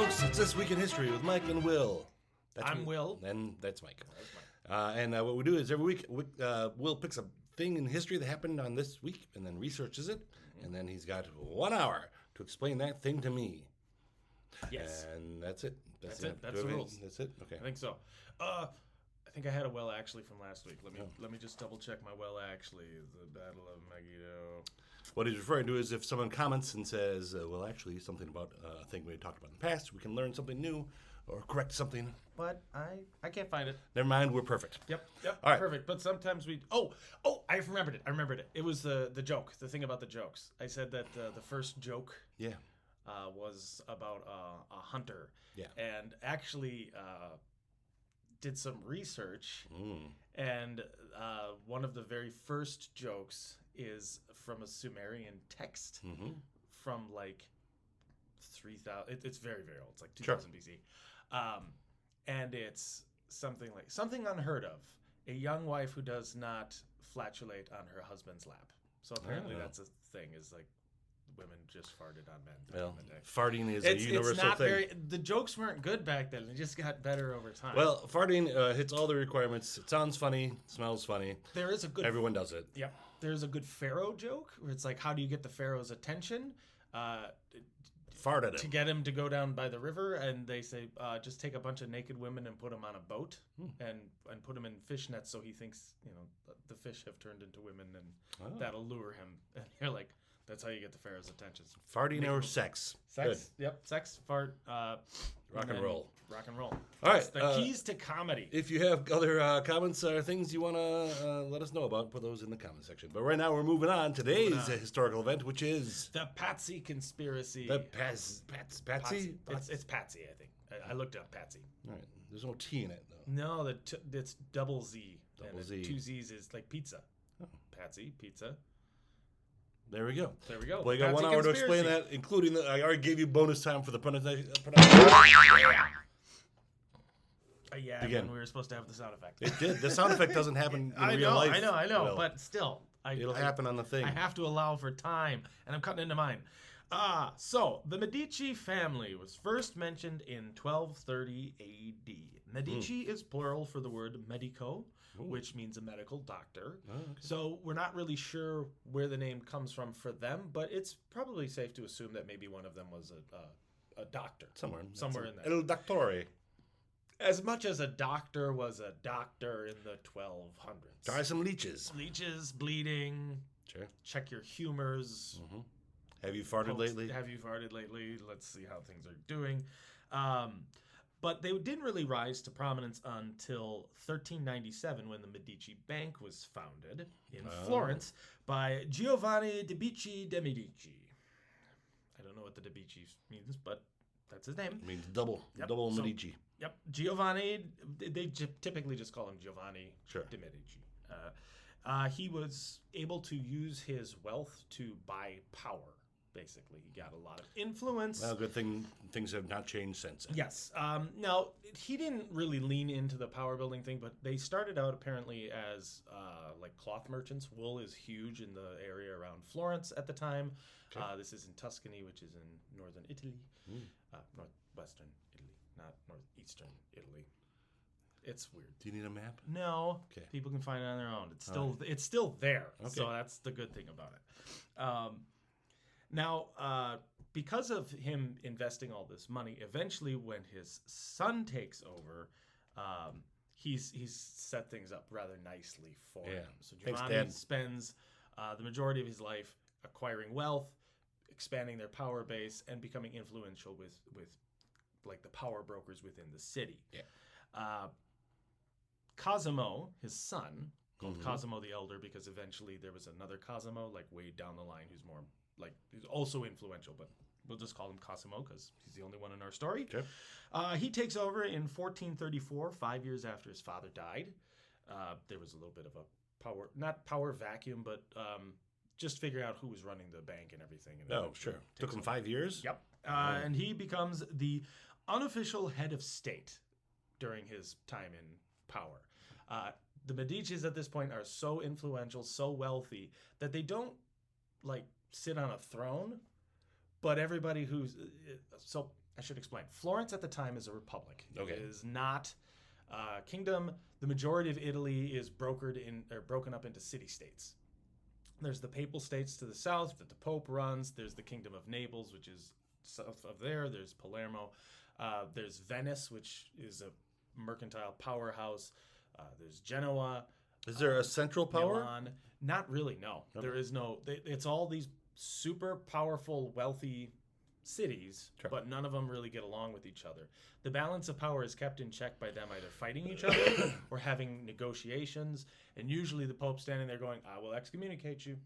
folks. It's This Week in History with Mike and Will. I'm Will. And that's Mike. And what we do is every week, Will picks a thing in history that happened on this week and then researches it. And then he's got 1 hour to explain that thing to me. Yes. And that's it. That's it. That's the rules. That's it? Okay. I think so. I think I had a well actually from last week. Let me just double check my well actually. The Battle of Megiddo. What he's referring to is if someone comments and says, well, actually, something about a thing we talked about in the past, we can learn something new or correct something. But I can't find it. Never mind, we're perfect. Yep. All right. Perfect. But sometimes we... Oh, I remembered it. It was the joke, the thing about the jokes. I said that the first joke was about a hunter. Yeah. And actually did some research. And one of the very first jokes is from a Sumerian text from like 3,000. It's very, very old. It's like 2000 BC. And it's something unheard of. A young wife who does not flatulate on her husband's lap. So apparently that's a thing, is like women just farted on men. Well, farting is a universal it's not thing. The jokes weren't good back then. They just got better over time. Well, farting hits all the requirements. It sounds funny, smells funny. There is a good... Everyone does it. Yep. There's a good pharaoh joke where it's like, how do you get the pharaoh's attention? Fart at him. To get him to go down by the river, and they say, just take a bunch of naked women and put them on a boat and put them in fishnets so he thinks, the fish have turned into women and that'll lure him. And you're like, that's how you get the pharaoh's attention. Farting or sex. Sex. Good. Yep. Sex, fart, rock and roll. Rock and roll. All right. It's the keys to comedy. If you have other comments or things you want to let us know about, put those in the comment section. But right now we're moving on. Today's historical event, which is... the Pazzi conspiracy. The Pazzi? It's Pazzi, I think. I looked up Pazzi. All right. There's no T in it, though. No, it's double Z. Double Z. 2 Z's is like pizza. Oh. Pazzi, pizza. There we go. There we go. Well, you got Pazzi 1 hour to conspiracy. explain that, including I already gave you bonus time for the pronunciation. Yeah, Again. when we were supposed to have the sound effect. It did. The sound effect doesn't happen in real life. I know, Will. but still. It'll happen on the thing. I have to allow for time, and I'm cutting into mine. So, the Medici family was first mentioned in 1230 AD. Medici is plural for the word medico, which means a medical doctor. Oh, okay. So, we're not really sure where the name comes from for them, but it's probably safe to assume that maybe one of them was a doctor. Somewhere in there. El Doctore. As much as a doctor was a doctor in the 1200s. Try some leeches. Leeches, bleeding. Sure. Check your humors. Have you farted lately? Have you farted lately? Let's see how things are doing. But they didn't really rise to prominence until 1397 when the Medici Bank was founded in Florence by Giovanni de' Medici. I don't know what the de' Medici means, but that's his name. It means double Medici. Yep, Giovanni, they typically just call him Giovanni de' Medici. He was able to use his wealth to buy power, basically. He got a lot of influence. Well, good thing things have not changed since. Yes. Now, he didn't really lean into the power building thing, but they started out apparently as like cloth merchants. Wool is huge in the area around Florence at the time. Okay. This is in Tuscany, which is in northern Italy, northwestern Italy, not northeastern Italy. It's weird. Do you need a map? No. Okay. People can find it on their own. It's still there. Okay. So that's the good thing about it. Now, because of him investing all this money, eventually when his son takes over, he's set things up rather nicely for him. So Giovanni spends the majority of his life acquiring wealth, expanding their power base, and becoming influential with like the power brokers within the city. Yeah. Cosimo, his son, called Cosimo the Elder because eventually there was another Cosimo, like way down the line, who's more like who's also influential, but we'll just call him Cosimo because he's the only one in our story. Okay. He takes over in 1434, 5 years after his father died. There was a little bit of a not power vacuum, but just figuring out who was running the bank and everything. And Took him 5 years? Yep. And he becomes the unofficial head of state during his time in power. The Medicis at this point are so influential, so wealthy, that they don't like sit on a throne, but everybody who's I should explain. Florence at the time is a republic. Okay. It is not a kingdom. The majority of Italy is broken up into city-states. There's the papal states to the south that the Pope runs. There's the Kingdom of Naples, which is south of there. There's Palermo. There's Venice, which is a mercantile powerhouse. There's Genoa. Is there a central power? Milan. Not really, no. Okay. There is no... It's all these super powerful, wealthy cities, Sure. but none of them really get along with each other. The balance of power is kept in check by them either fighting each other or having negotiations, and usually the Pope's standing there going, I will excommunicate you.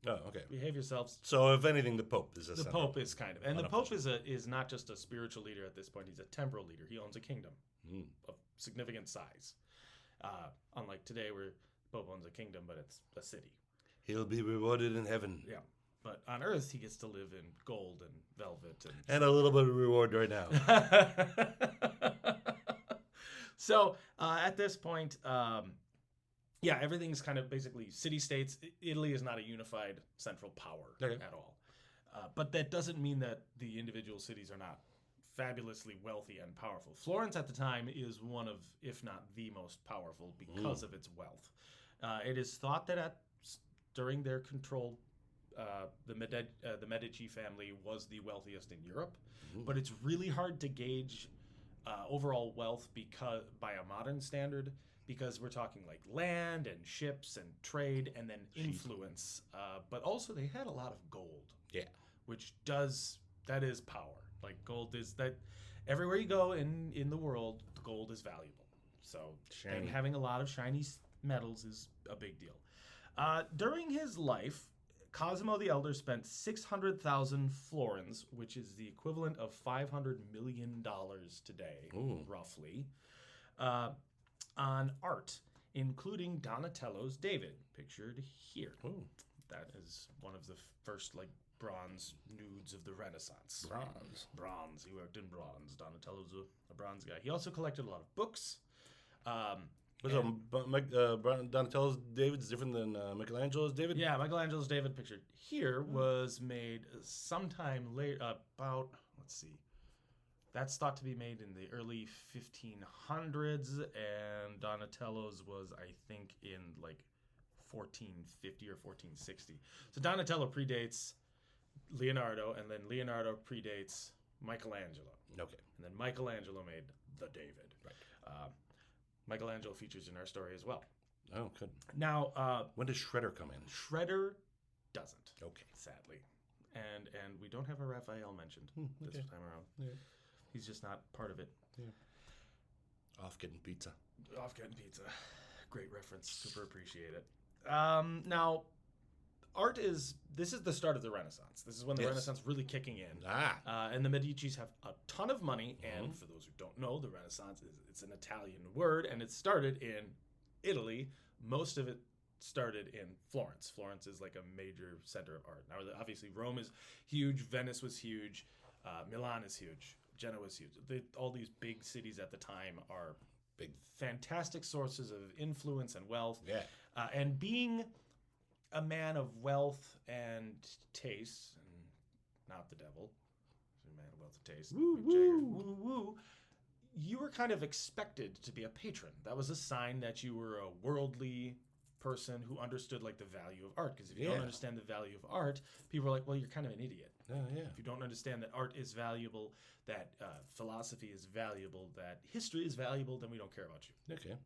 Oh, okay. Behave yourselves. So if anything, the Pope is a The central. Pope is kind of... And the Pope is not just a spiritual leader at this point. He's a temporal leader. He owns a kingdom of significant size. Unlike today where the Pope owns a kingdom, but it's a city. He'll be rewarded in heaven. Yeah. But on Earth, he gets to live in gold and velvet. And a little bit of reward right now. So at this point, everything's kind of basically city-states. Italy is not a unified central power at all. But that doesn't mean that the individual cities are not fabulously wealthy and powerful. Florence at the time is one of, if not the most powerful because of its wealth. It is thought that during their control, the Medici family was the wealthiest in Europe, but it's really hard to gauge overall wealth by a modern standard because we're talking like land and ships and trade and then influence. But also they had a lot of gold. Yeah. That is power. Like gold is that everywhere you go in the world, gold is valuable. So Shiny. having a lot of shiny metals is a big deal. During his life, Cosimo the Elder spent 600,000 florins, which is the equivalent of $500 million today, roughly, on art, including Donatello's David, pictured here. Ooh. That is one of the first bronze nudes of the Renaissance. Bronze. He worked in bronze. Donatello's a bronze guy. He also collected a lot of books. Donatello's David is different than Michelangelo's David? Yeah, Michelangelo's David pictured here was made sometime later, about, let's see, that's thought to be made in the early 1500s, and Donatello's was, I think, in 1450 or 1460. So Donatello predates Leonardo, and then Leonardo predates Michelangelo. Okay. And then Michelangelo made the David. Right. Michelangelo features in our story as well. Oh, good. Now, when does Shredder come in? Shredder doesn't. Okay. Sadly. And we don't have a Raphael mentioned this time around. Yeah. He's just not part of it. Yeah. Off getting pizza. Off getting pizza. Great reference. Super appreciate it. Now, this is the start of the Renaissance. This is when the Renaissance really kicking in. And the Medicis have a ton of money. And for those who don't know, the Renaissance it's an Italian word, and it started in Italy. Most of it started in Florence. Florence is like a major center of art. Now, obviously, Rome is huge. Venice was huge. Milan is huge. Genoa is huge. All these big cities at the time are big, fantastic sources of influence and wealth. Yeah. And being a man of wealth and taste, and not the devil, a man of wealth and taste, woo, woo, woo, you were kind of expected to be a patron. That was a sign that you were a worldly person who understood the value of art. Because if you don't understand the value of art, people are like, well, you're kind of an idiot. If you don't understand that art is valuable, that philosophy is valuable, that history is valuable, then we don't care about you. Okay.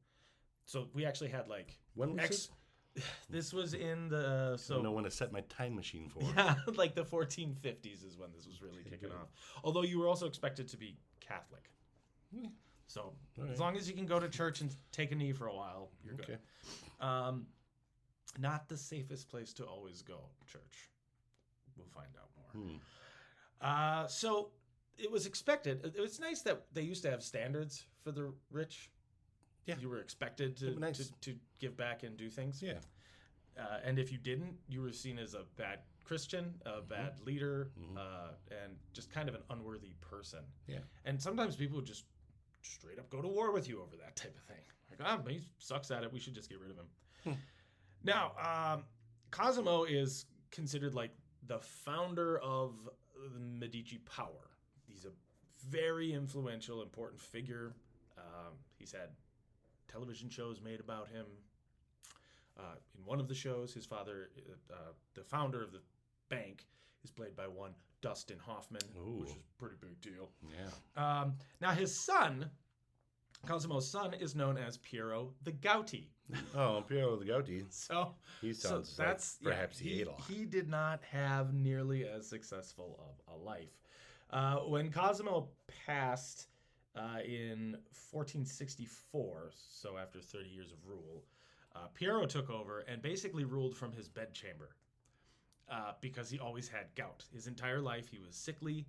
So we actually had when was this? This was in the I don't know when to set my time machine for. Yeah, the 1450s is when this was really kicking off. Although you were also expected to be Catholic. So as long as you can go to church and take a knee for a while, you're good. Not the safest place to always go, church. We'll find out more. So it was expected. It was nice that they used to have standards for the rich. Yeah. You were expected to give back and do things. Yeah. And if you didn't, you were seen as a bad Christian, a bad leader, and just kind of an unworthy person. Yeah. And sometimes people would just straight up go to war with you over that type of thing. He sucks at it. We should just get rid of him. Now, Cosimo is considered the founder of the Medici power. He's a very influential, important figure. He's had television shows made about him. In one of the shows, his father, the founder of the bank, is played by one Dustin Hoffman, which is a pretty big deal. Yeah. Now his son, Cosimo's son, is known as Piero the Gouty. Oh, Piero the Gouty. So He sounds that's like perhaps he ate a lot. He did not have nearly as successful of a life. When Cosimo passed in 1464, so after 30 years of rule, Piero took over and basically ruled from his bedchamber because he always had gout. His entire life he was sickly.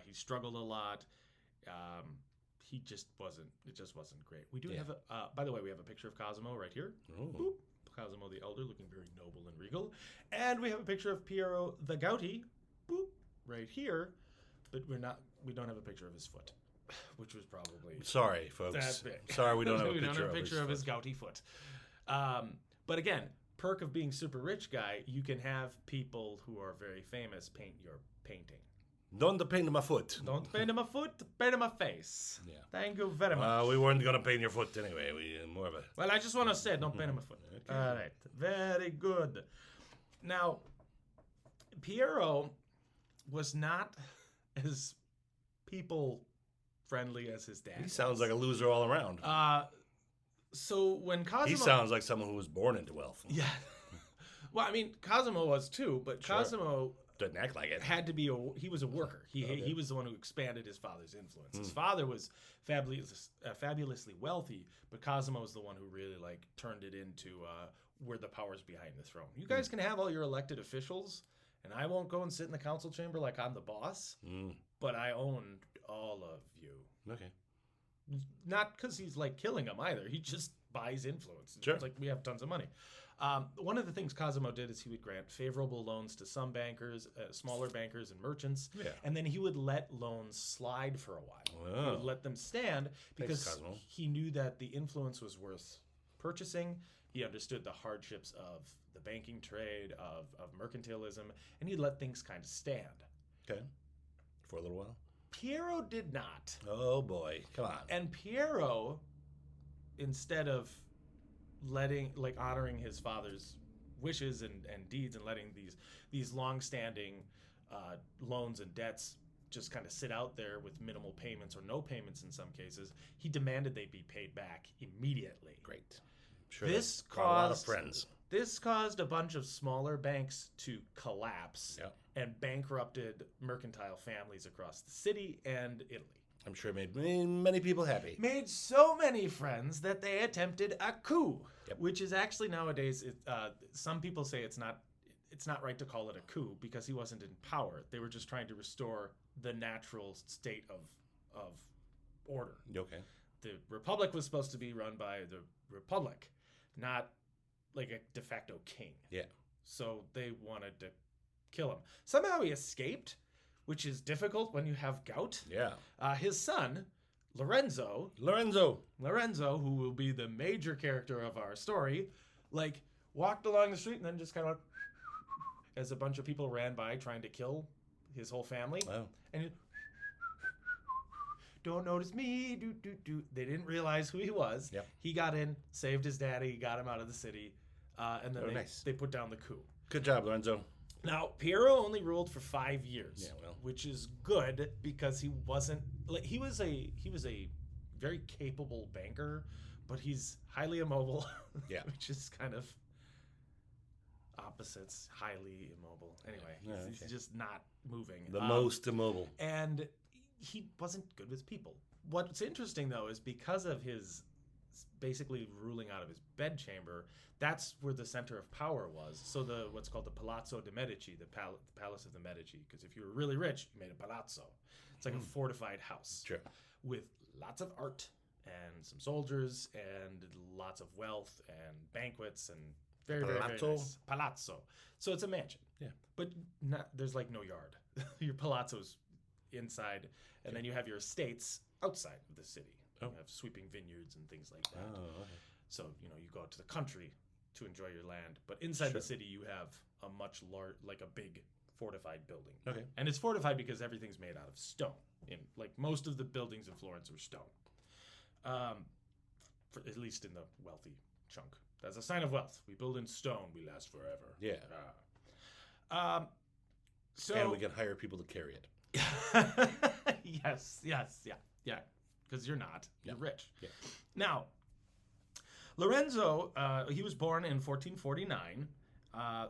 He struggled a lot. It just wasn't great. We do have by the way, we have a picture of Cosimo right here. Boop. Cosimo the Elder, looking very noble and regal. And we have a picture of Piero the Gouty, boop, right here. But we don't have a picture of his foot, which was probably Sorry, folks. that big. Sorry, we don't have a we picture, don't have a picture of his foot. gouty foot. But again, perk of being super rich guy, you can have people who are very famous paint your painting. Don't paint my foot. Don't paint him a foot, paint him a face. Yeah. Thank you very much. We weren't gonna paint your foot anyway. We more of a. Well, I just want to say, don't paint him a foot. Okay. All right, very good. Now, Piero was not as people-friendly as his dad. He sounds like a loser all around. So when Cosimo... He sounds like someone who was born into wealth. Yeah. Well, I mean, Cosimo was too, but Sure. Cosimo Doesn't act like it. had to be he was a worker. He was the one who expanded his father's influence. His father was fabulously wealthy, but Cosimo was the one who really turned it into where the power's behind the throne. You guys can have all your elected officials, and I won't go and sit in the council chamber like I'm the boss, but I own all of you. Okay. Not because he's killing them either. He just buys influence. Sure. It's like we have tons of money. One of the things Cosimo did is he would grant favorable loans to some bankers, smaller bankers and merchants, and then he would let loans slide for a while. He would let them stand because Cosmo. he knew that the influence was worth purchasing. He understood the hardships of the banking trade, of mercantilism, and he let things kind of stand. Okay. For a little while. Piero did not. Oh boy, come on. And Piero, instead of honoring his father's wishes and deeds and letting these long-standing loans and debts just kind of sit out there with minimal payments or no payments in some cases, he demanded they be paid back immediately. Great. Sure. This brought a lot of caused friends. This caused a bunch of smaller banks to collapse and bankrupted mercantile families across the city and Italy. I'm sure it made many people happy. Made so many friends that they attempted a coup, which is actually nowadays. Some people say it's not right to call it a coup because he wasn't in power. They were just trying to restore the natural state of order. Okay. The republic was supposed to be run by the republic, not like a de facto king. Yeah. So they wanted to kill him. Somehow he escaped, which is difficult when you have gout. Yeah. His son, Lorenzo, who will be the major character of our story, walked along the street and then just kind of as a bunch of people ran by trying to kill his whole family. Wow. And he, don't notice me, do. They didn't realize who he was. Yep. He got in, saved his daddy, got him out of the city, and then they put down the coup. Good job, Lorenzo. Now, Piero only ruled for 5 years, Yeah, well. which is good because he wasn't he was a very capable banker, but he's highly immobile. Yeah. Which is kind of opposites, highly immobile. Anyway, he's just not moving. The most immobile. And he wasn't good with people. What's interesting though is because of his basically ruling out of his bedchamber, that's where the center of power was. So what's called the Palazzo de Medici, the Palace of the Medici, because if you were really rich, you made a palazzo. It's like a fortified house with lots of art and some soldiers and lots of wealth and banquets and very, very nice. Palazzo. So it's a mansion. Yeah. But there's no yard. Your palazzo's inside, and then you have your estates outside of the city. You have sweeping vineyards and things like that. Oh, okay. So, you go out to the country to enjoy your land, but inside the city you have a much a big fortified building. Okay. And it's fortified because everything's made out of stone. In like most of the buildings in Florence are stone. At least in the wealthy chunk. That's a sign of wealth. We build in stone, we last forever. Yeah. So and we can hire people to carry it. yes, yeah. Because you're not. You're rich. Yeah. Now, Lorenzo, he was born in 1449.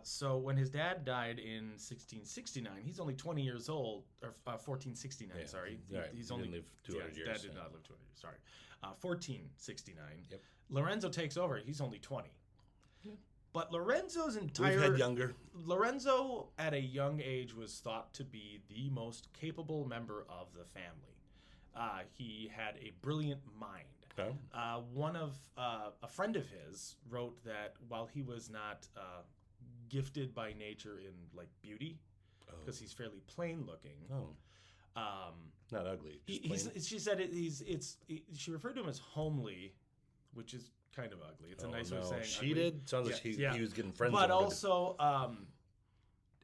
So when his dad died in 1669, he's only 20 years old, or 1469, sorry. He's only lived 200 years. His dad did not live 200 years, sorry. 1469. Yep. Lorenzo takes over. He's only 20. Yeah. But Lorenzo's entire... We've had younger. Lorenzo, at a young age, was thought to be the most capable member of the family. He had a brilliant mind. Okay. A friend of his wrote that while he was not gifted by nature in like beauty, because he's fairly plain looking. Not ugly. She said she referred to him as homely, which is kind of ugly. It's a nice way of saying she ugly. did. Sounds like he was getting friends. But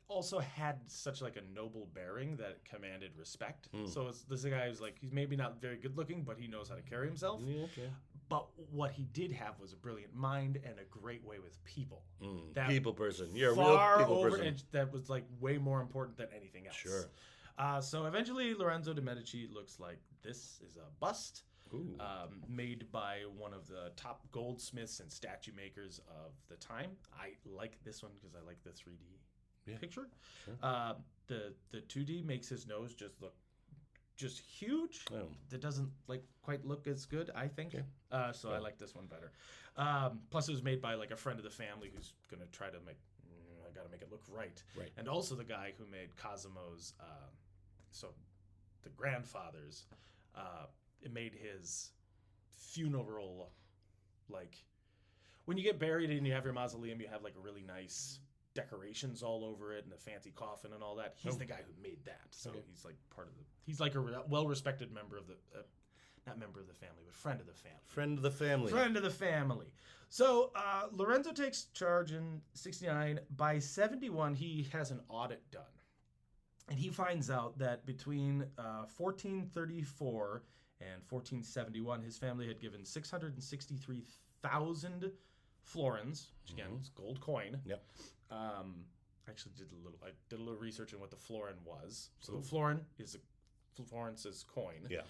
also had such like a noble bearing that commanded respect. So this is a guy who's like, he's maybe not very good looking, but he knows how to carry himself. Yeah, okay. But what he did have was a brilliant mind and a great way with people. People person. You're a far real people over person. That was like way more important than anything else. Sure. So eventually Lorenzo de' Medici looks like this is a bust made by one of the top goldsmiths and statue makers of the time. I like this one because I like the 3D picture. Sure. The 2D makes his nose just look just huge. That doesn't like quite look as good, I think. Okay. I like this one better. Plus, it was made by like a friend of the family who's gonna try to make. I gotta make it look right. Right. And also the guy who made Cosimo's. So, the grandfathers. It made his funeral like when you get buried and you have your mausoleum, you have like a really nice decorations all over it and a fancy coffin and all that. He's the guy who made that. So he's like he's like a well-respected member of the, not member of the family, but friend of the family. Friend of the family. Friend of the family. So Lorenzo takes charge in 69. By 71, he has an audit done. And he finds out that between 1434 and 1471, his family had given 663,000 florins, which again is gold coin. Yep. Actually, I did a little research on what the florin was. So the florin is Florence's coin. Yeah.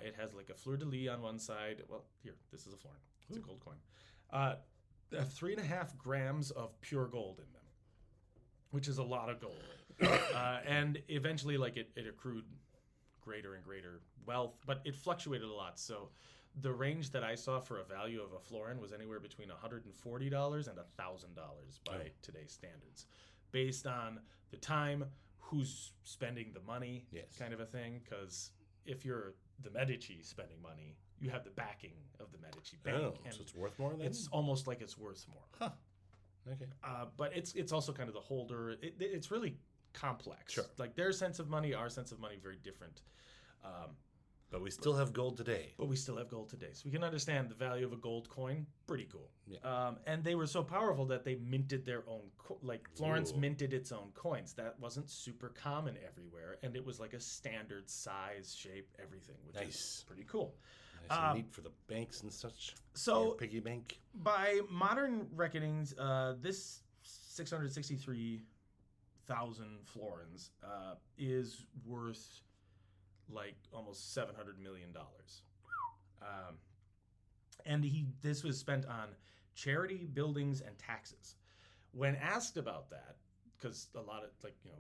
It has like a fleur de lis on one side. Well, here, this is a florin. It's a gold coin. 3.5 grams of pure gold in them, which is a lot of gold. And eventually, like it accrued greater and greater wealth, but it fluctuated a lot. So the range that I saw for a value of a florin was anywhere between $140 and $1,000 by today's standards, based on the time, who's spending the money, kind of a thing. Because if you're the Medici spending money, you have the backing of the Medici bank, and so it's worth more. Then it's almost like it's worth more. Huh. Okay. But it's also kind of the holder. It's really complex. Sure. Like their sense of money, our sense of money, very different. But we still have gold today. So we can understand the value of a gold coin. Pretty cool. Yeah. And they were so powerful that they minted their own, Florence minted its own coins. That wasn't super common everywhere. And it was like a standard size, shape, everything, which is pretty cool. Nice and neat for the banks and such. So, your piggy bank. By modern reckonings, this 663,000 florins is worth like almost $700 million. And this was spent on charity, buildings, and taxes. When asked about that, because a lot of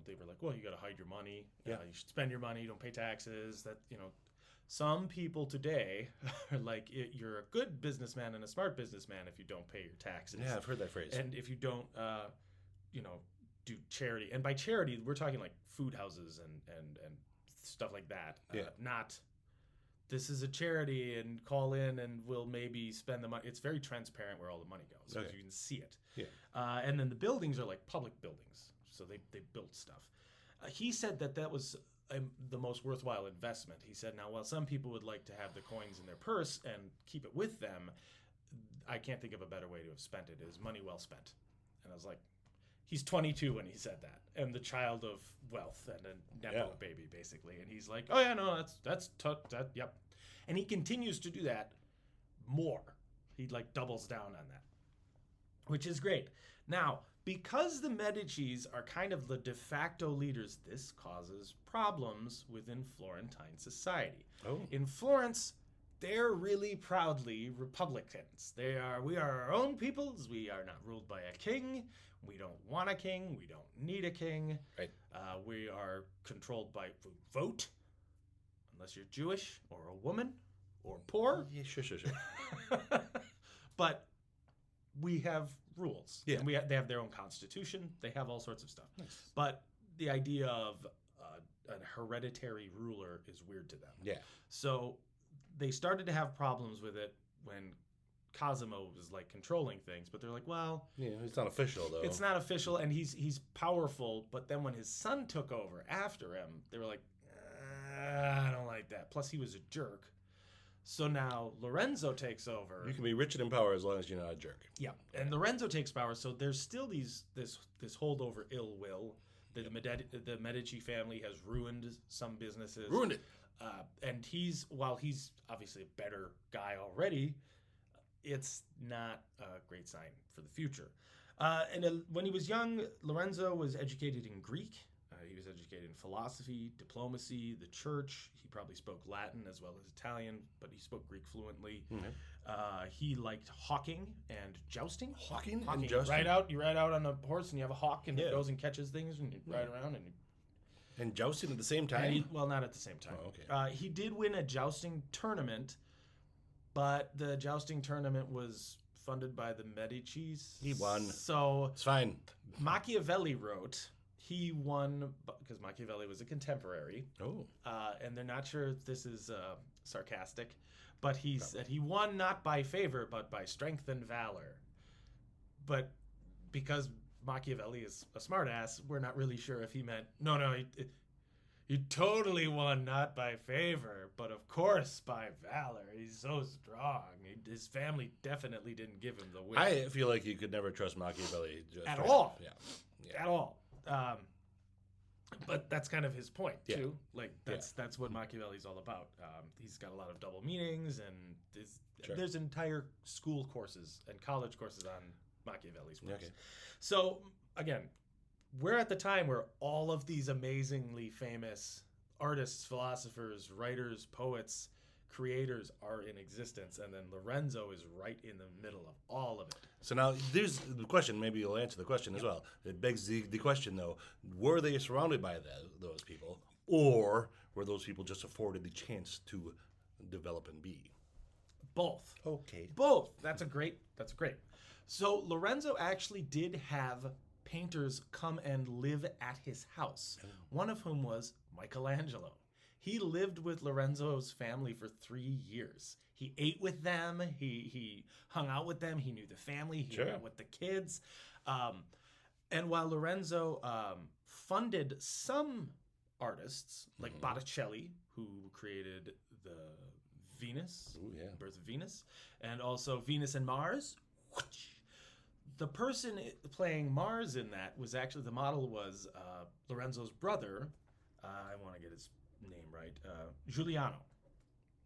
they were like, well, you got to hide your money. You should spend your money. You don't pay taxes. Some people today are like, you're a good businessman and a smart businessman if you don't pay your taxes. Yeah, I've heard that phrase. And if you don't, do charity. And by charity, we're talking like food houses and stuff like that. Not, this is a charity and call in and we'll maybe spend the money. It's very transparent where all the money goes because you can see it. Yeah. And then the buildings are like public buildings. So they built stuff. He said that was the most worthwhile investment. He said, now, while some people would like to have the coins in their purse and keep it with them, I can't think of a better way to have spent it. It is money well spent. And I was like, he's 22 when he said that, and the child of wealth and a nepo baby, basically. And he's like, oh yeah, no, yep. And he continues to do that more. He like doubles down on that, which is great. Now, because the Medicis are kind of the de facto leaders, this causes problems within Florentine society. Oh. In Florence, they're really proudly Republicans. We are our own peoples. We are not ruled by a king. We don't want a king. We don't need a king. Right. We are controlled by vote, unless you're Jewish or a woman or poor. Yeah, sure. But we have rules. Yeah. And they have their own constitution. They have all sorts of stuff. Nice. But the idea of a hereditary ruler is weird to them. Yeah. So they started to have problems with it when Cosimo was like controlling things, but they're like, well, Yeah, it's not official though. it's not official, and he's powerful. But then when his son took over after him, they were like, I don't like that. Plus, he was a jerk. So now Lorenzo takes over. You can be rich and in power as long as you're not a jerk. Yeah, and Lorenzo takes power. So there's still this holdover ill will. The Medici family has ruined some businesses. Ruined it. And while he's obviously a better guy already, it's not a great sign for the future. When he was young, Lorenzo was educated in Greek. He was educated in philosophy, diplomacy, the church. He probably spoke Latin as well as Italian, but he spoke Greek fluently. Mm-hmm. He liked hawking and jousting. Hawking and jousting? You ride out on a horse and you have a hawk and it goes and catches things and you ride around and And jousting at the same time? well, not at the same time. Oh, okay. He did win a jousting tournament, but the jousting tournament was funded by the Medicis. He won. So It's fine. Machiavelli wrote he won because Machiavelli was a contemporary. Oh. And they're not sure if this is sarcastic, but he said he won not by favor, but by strength and valor. But because Machiavelli is a smartass, we're not really sure if he meant, he totally won not by favor, but of course by valor. He's so strong. His family definitely didn't give him the win. I feel like you could never trust Machiavelli. At all. Yeah. At all. But that's kind of his point too. Yeah. Like that's what Machiavelli's all about. He's got a lot of double meanings, and there's entire school courses and college courses on Machiavelli's works. Okay. So again, we're at the time where all of these amazingly famous artists, philosophers, writers, poets, creators are in existence, and then Lorenzo is right in the middle of all of it. So now there's the question. Maybe you'll answer the question as well. It begs the question though: were they surrounded by those people, or were those people just afforded the chance to develop and be? Both. Okay. Both. That's great. So Lorenzo actually did have painters come and live at his house. One of whom was Michelangelo. He lived with Lorenzo's family for 3 years. He ate with them. He hung out with them. He knew the family. He hung out with the kids. And while Lorenzo funded some artists, like Botticelli, who created the Venus, Birth of Venus, and also Venus and Mars, the person playing Mars in that was actually, the model was Lorenzo's brother. I want to get his name right, Giuliano.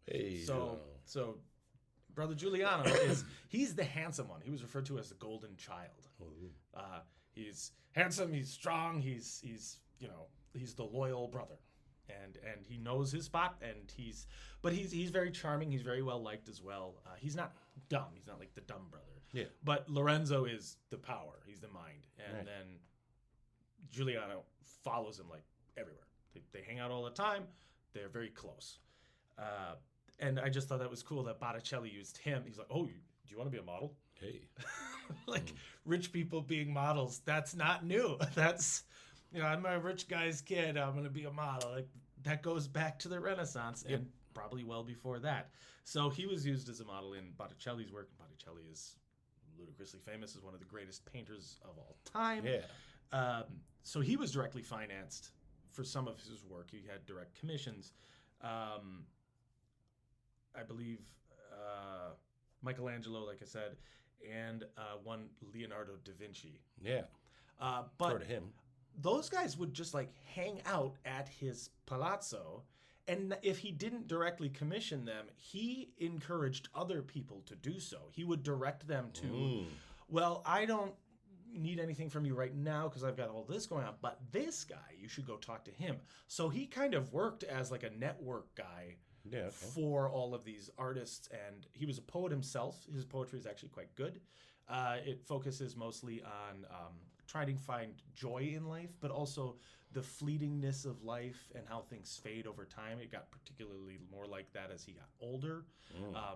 Hey. So brother Giuliano he's the handsome one. He was referred to as the golden child. He's handsome, he's strong, he's the loyal brother, and he knows his spot, and he's very charming. He's very well liked as well. He's not dumb. He's not like the dumb brother. Yeah. But Lorenzo is the power. He's the mind, and then Giuliano follows him like everywhere. They hang out all the time. They're very close. And I just thought that was cool that Botticelli used him. He's like, oh, do you want to be a model? Hey. Rich people being models, that's not new. That's, I'm a rich guy's kid. I'm going to be a model. Like, that goes back to the Renaissance and probably well before that. So he was used as a model in Botticelli's work. Botticelli is ludicrously famous as one of the greatest painters of all time. Yeah. So he was directly financed for some of his work. He had direct commissions. I believe Michelangelo, like I said, and one Leonardo da Vinci. Yeah. But Or to him. those guys would just like hang out at his palazzo, and if he didn't directly commission them, he encouraged other people to do so. He would direct them to, well, I don't need anything from you right now because I've got all this going on, but this guy, you should go talk to him. So he kind of worked as like a network guy for all of these artists, and he was a poet himself. His poetry is actually quite good. It focuses mostly on trying to find joy in life, but also the fleetingness of life and how things fade over time. It got particularly more like that as he got older,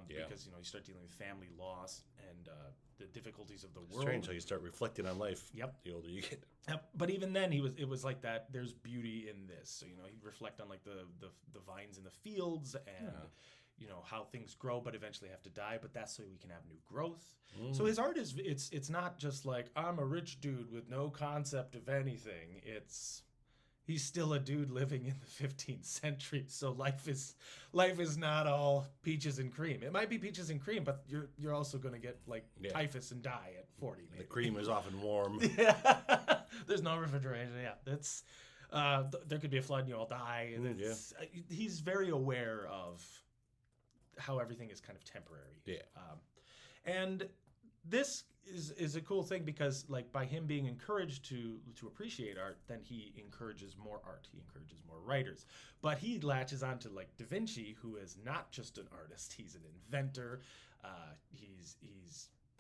because you start dealing with family loss and the difficulties of the world. Strange how you start reflecting on life. Yep. The older you get. Yep. But even then, it was like that. There's beauty in this. So he'd reflect on like the vines in the fields and. How things grow but eventually have to die, but that's so we can have new growth. So his art is it's not just like I'm a rich dude with no concept of anything. He's still a dude living in the 15th century. So life is not all peaches and cream. It might be peaches and cream, but you're also going to get like typhus and die at 40 maybe. The cream is often warm. There's no refrigeration. Yeah. That's there could be a flood and you all die. And he's very aware of how everything is kind of temporary. Yeah. And this is a cool thing because like by him being encouraged to appreciate art, then he encourages more art. He encourages more writers. But he latches on to like Da Vinci, who is not just an artist. He's an inventor. He's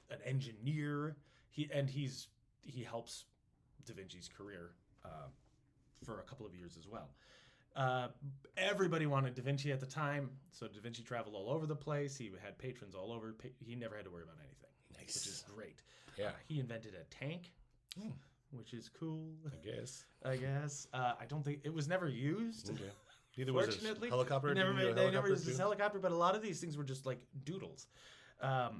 an engineer. He helps Da Vinci's career for a couple of years as well. Everybody wanted Da Vinci at the time, so Da Vinci traveled all over the place. He had patrons all over. He never had to worry about anything, which is great. Yeah. He invented a tank, which is cool. I guess. I don't think it was never used. Okay. Neither was his helicopter. They never used his helicopter, but a lot of these things were just like doodles. So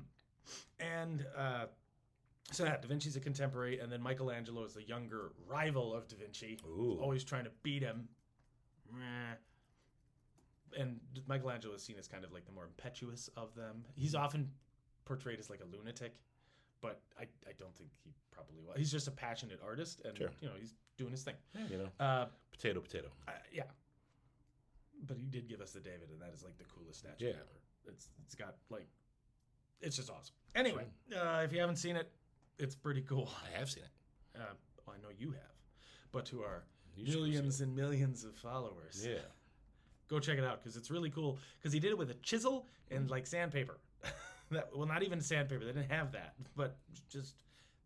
Da Vinci's a contemporary, and then Michelangelo is the younger rival of Da Vinci, always trying to beat him. And Michelangelo is seen as kind of like the more impetuous of them. He's often portrayed as like a lunatic, but I don't think he probably was. He's just a passionate artist, and he's doing his thing. Potato. Yeah. But he did give us the David, and that is like the coolest statue ever. It's got like, it's just awesome. Anyway, if you haven't seen it, it's pretty cool. I have seen it. I know you have, but to our millions and millions of followers. Yeah. Go check it out because it's really cool. Because he did it with a chisel and like sandpaper. Not even sandpaper. They didn't have that. But just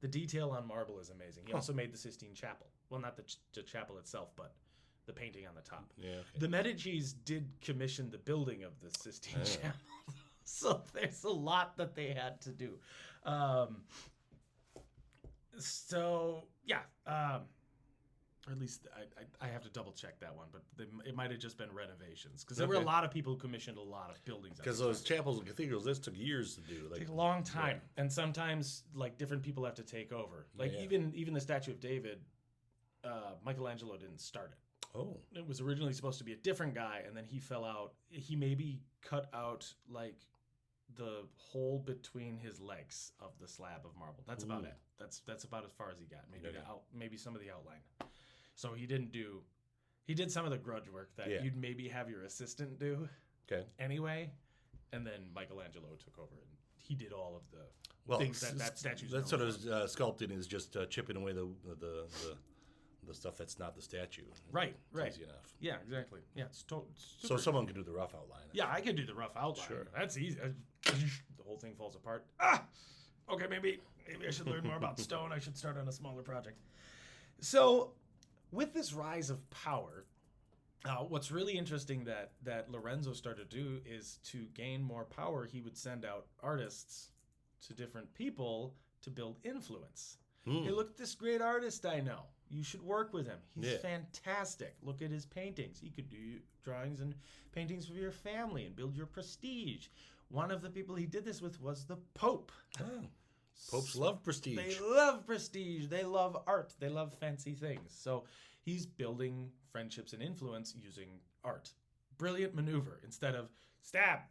the detail on marble is amazing. He also made the Sistine Chapel. Well, not the chapel itself, but the painting on the top. Yeah. Okay. The Medicis did commission the building of the Sistine Chapel. So there's a lot that they had to do. Or at least I have to double check that one, but it might have just been renovations because there were a lot of people who commissioned a lot of buildings. Because those chapels and cathedrals, this took years to do. It took a long time, and sometimes like different people have to take over. Like even the Statue of David, Michelangelo didn't start it. Oh, it was originally supposed to be a different guy, and then he fell out. He maybe cut out like the hole between his legs of the slab of marble. That's about it. That's about as far as he got. Maybe some of the outline. So he did some of the grudge work that you'd maybe have your assistant do anyway. And then Michelangelo took over and he did all of the things that statue's that sort of sculpting is just chipping away the stuff that's not the statue. Right. Easy enough. Yeah, exactly. Yeah, so someone can do the rough outline. Yeah, I can do the rough outline. Sure. That's easy. The whole thing falls apart. Okay, maybe I should learn more about stone. I should start on a smaller project. So with this rise of power, what's really interesting that Lorenzo started to do is to gain more power, he would send out artists to different people to build influence. Hey, look at this great artist I know. You should work with him. He's fantastic. Look at his paintings. He could do drawings and paintings for your family and build your prestige. One of the people he did this with was the Pope. Oh. Popes love prestige. They love prestige. They love art. They love fancy things. So he's building friendships and influence using art. Brilliant maneuver instead of stab.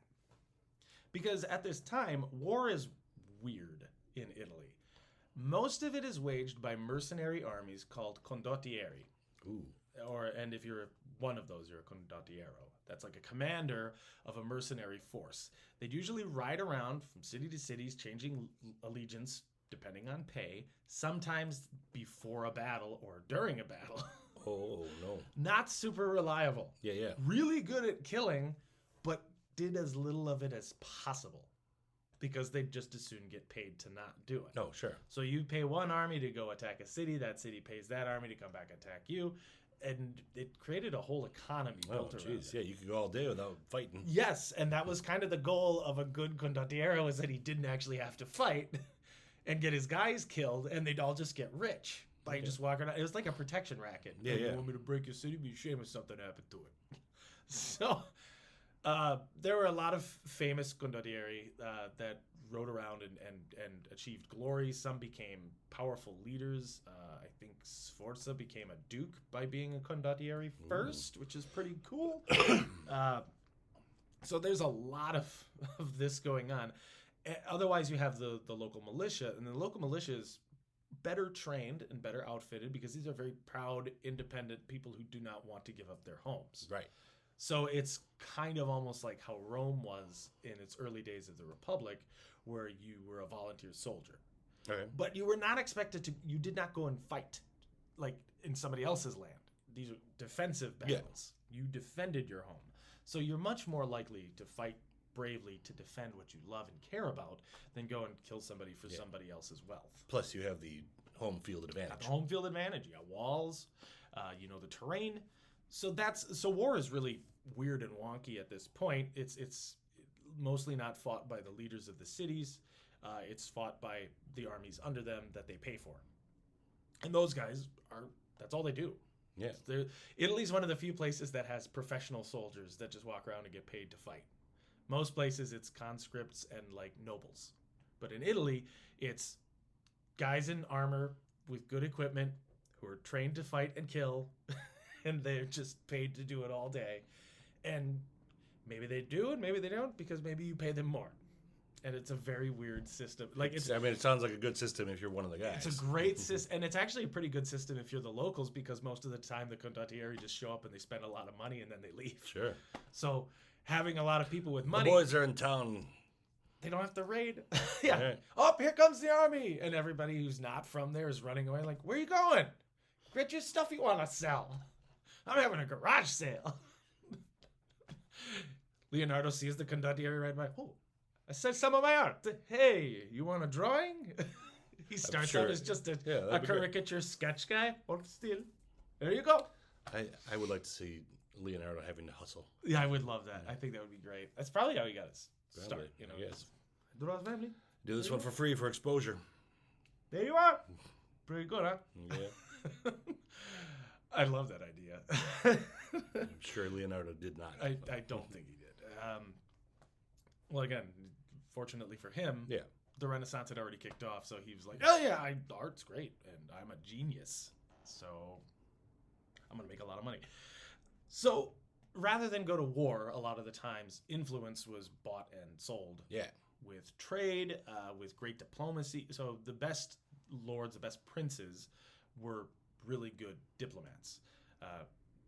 Because at this time, war is weird in Italy. Most of it is waged by mercenary armies called condottieri. Ooh. And if you're one of those, you're a condottiero. That's like a commander of a mercenary force. They'd usually ride around from city to cities, changing allegiance depending on pay, sometimes before a battle or during a battle. Oh, no. Not super reliable. Yeah. Really good at killing, but did as little of it as possible because they'd just as soon get paid to not do it. No, sure. So you pay one army to go attack a city, that city pays that army to come back attack you, and it created a whole economy built around it. Yeah, you could go all day without fighting. Yes, and that was kind of the goal of a good condottiero, is that he didn't actually have to fight and get his guys killed, and they'd all just get rich by just walking around. It was like a protection racket. Yeah, You want me to break your city? Be ashamed if something happened to it. So there were a lot of famous condottieri that rode around and achieved glory. Some became powerful leaders. I think Sforza became a duke by being a condottieri first, which is pretty cool. So there's a lot of this going on. Otherwise, you have the local militia, and the local militia is better trained and better outfitted because these are very proud, independent people who do not want to give up their homes. Right. So it's kind of almost like how Rome was in its early days of the Republic, where you were a volunteer soldier. Okay. But you were not expected to, you did not go and fight like in somebody else's land. These are defensive battles. You defended your home. So you're much more likely to fight bravely to defend what you love and care about than go and kill somebody for somebody else's wealth. Plus, you have the home field advantage. The home field advantage. You got walls, you know the terrain. So war is really weird and wonky at this point. It's mostly not fought by the leaders of the cities. It's fought by the armies under them that they pay for. And those guys that's all they do. Yeah. Italy's one of the few places that has professional soldiers that just walk around and get paid to fight. Most places it's conscripts and like nobles. But in Italy, it's guys in armor with good equipment who are trained to fight and kill, and they're just paid to do it all day. And maybe they do and maybe they don't because maybe you pay them more. And it's a very weird system. Like I mean, it sounds like a good system if you're one of the guys. It's a great system, and it's actually a pretty good system if you're the locals because most of the time the condottieri just show up and they spend a lot of money and then they leave. Sure. So having a lot of people with money, the boys are in town. They don't have to raid. Yeah. Right. Oh, here comes the army, and everybody who's not from there is running away. Like, where are you going? Get your stuff you want to sell. I'm having a garage sale. Leonardo sees the condottieri right by. Oh, I said some of my art. Hey, you want a drawing? He starts out as just a caricature sketch guy. Hold still. There you go. I would like to see Leonardo having to hustle. Yeah, I would love that. I think that would be great. That's probably how he got his start. You know, yes. Family. Do this one for free for exposure. There you are. Pretty good, huh? Yeah. I love that idea. I'm sure Leonardo did not. I don't think he did. Well, again, fortunately for him, the Renaissance had already kicked off, so he was like, oh yeah, art's great, and I'm a genius, so I'm going to make a lot of money. So rather than go to war, a lot of the times, influence was bought and sold. Yeah. With trade, with great diplomacy. So the best lords, the best princes were really good diplomats.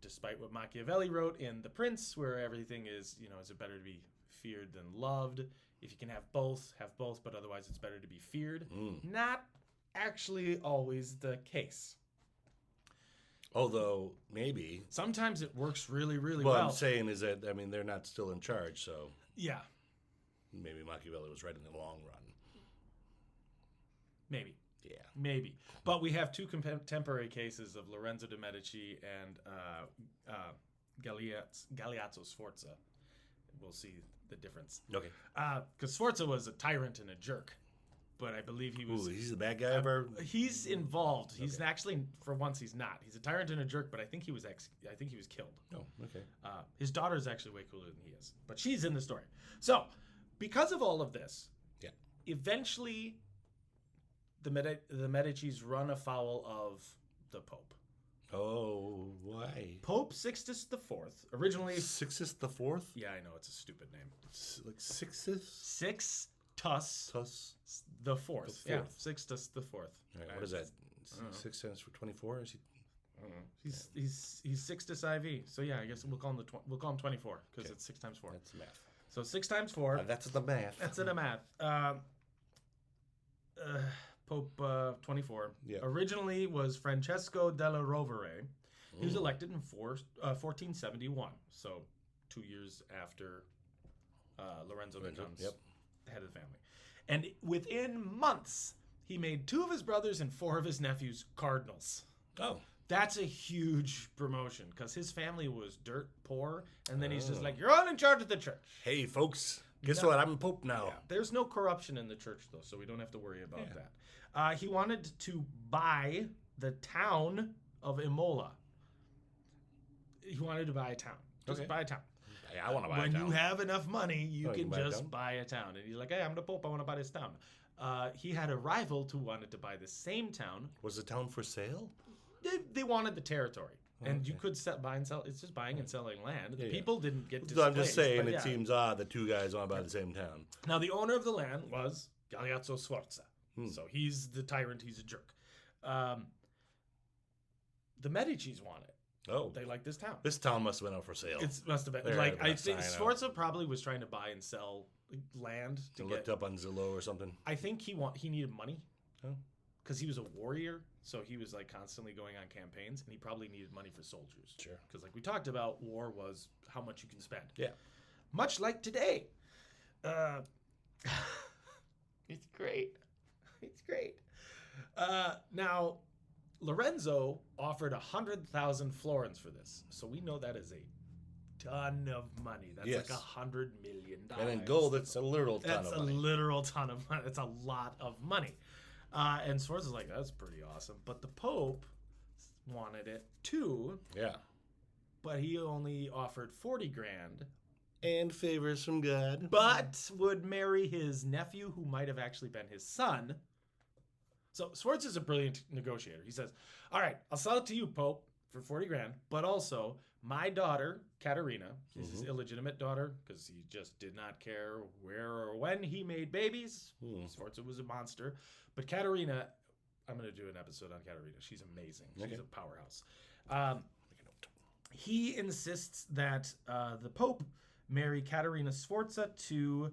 Despite what Machiavelli wrote in The Prince, where everything is, is it better to be feared than loved? If you can have both, but otherwise it's better to be feared. Not actually always the case. Although, maybe. Sometimes it works really, really well. What I'm saying is that, they're not still in charge, so. Yeah. Maybe Machiavelli was right in the long run. Maybe. Yeah. Maybe. But we have two contemporary cases of Lorenzo de' Medici and Galeazzo Sforza. We'll see the difference. Okay. Because Sforza was a tyrant and a jerk. But I believe he was... Ooh, he's the bad guy ever? He's involved. He's actually, for once, he's not. He's a tyrant and a jerk, but I think he was killed. Oh, okay. His daughter is actually way cooler than he is. But she's in the story. So, because of all of this, eventually... The Medicis run afoul of the Pope. Oh, why? Pope Sixtus IV, originally... Sixtus the Fourth? Yeah, I know, it's a stupid name. Like Sixtus? Sixtus. Sixtus Tus. the fourth. The Yeah, fourth. Sixtus the fourth. Right, what is that? I don't know. 6 cents for 24? Is he? I don't know. He's Sixtus IV. So yeah, I guess we'll call him we'll call him 24 because it's 6 times 4. That's the math. So 6 times 4. That's the math. That's in the math. Pope 24. Yeah. Originally was Francesco della Rovere. He was elected in 1471. So 2 years after Lorenzo becomes the head of the family. And within months, he made 2 of his brothers and 4 of his nephews cardinals. Oh. That's a huge promotion because his family was dirt poor. And then he's just like, you're all in charge of the church. Hey, folks. Guess what? I'm Pope now. Yeah. There's no corruption in the church, though, so we don't have to worry about that. He wanted to buy the town of Imola. He wanted to buy a town. Just buy a town. Yeah, I want to buy a When town. you have enough money, you you can buy a just town? buy a town. And he's like, hey, I'm the Pope. I want to buy this town. He had a rival who wanted to buy the same town. Was the town for sale? They wanted the territory. And you could buy and sell. It's just buying and selling land. The Yeah. people didn't get So displaced. I'm just saying, but it yeah. seems odd that 2 guys want to buy the same town. Now, the owner of the land was Galeazzo Sforza. So he's the tyrant. He's a jerk. The Medicis want it. Oh. They like this town. This town must have been up for sale. It must have been. They're Like, gonna I think sign up. Sforza probably was trying to buy and sell land to You get. looked up on Zillow or something. I think he needed money. Oh. Because he was a warrior, so he was like constantly going on campaigns, and he probably needed money for soldiers. Sure. Because like we talked about, war was how much you can spend. Yeah. Much like today. It's great. It's great. Now, Lorenzo offered 100,000 florins for this, so we know that is a ton of money. That's Yes. like $100 million. And in gold, it's a literal ton That's of a money. literal ton of money. That's a lot of money. And Sforza's like, that's pretty awesome. But the Pope wanted it too, Yeah. but he only offered 40 grand, And favors from God. but would marry his nephew, who might have actually been his son. So Sforza's a brilliant negotiator. He says, all right, I'll sell it to you, Pope, for 40 grand, but also my daughter, Caterina, is his illegitimate daughter, because he just did not care where or when he made babies. Sforza was a monster. But Caterina, I'm going to do an episode on Caterina. She's amazing. She's a powerhouse. He insists that the Pope marry Caterina Sforza to,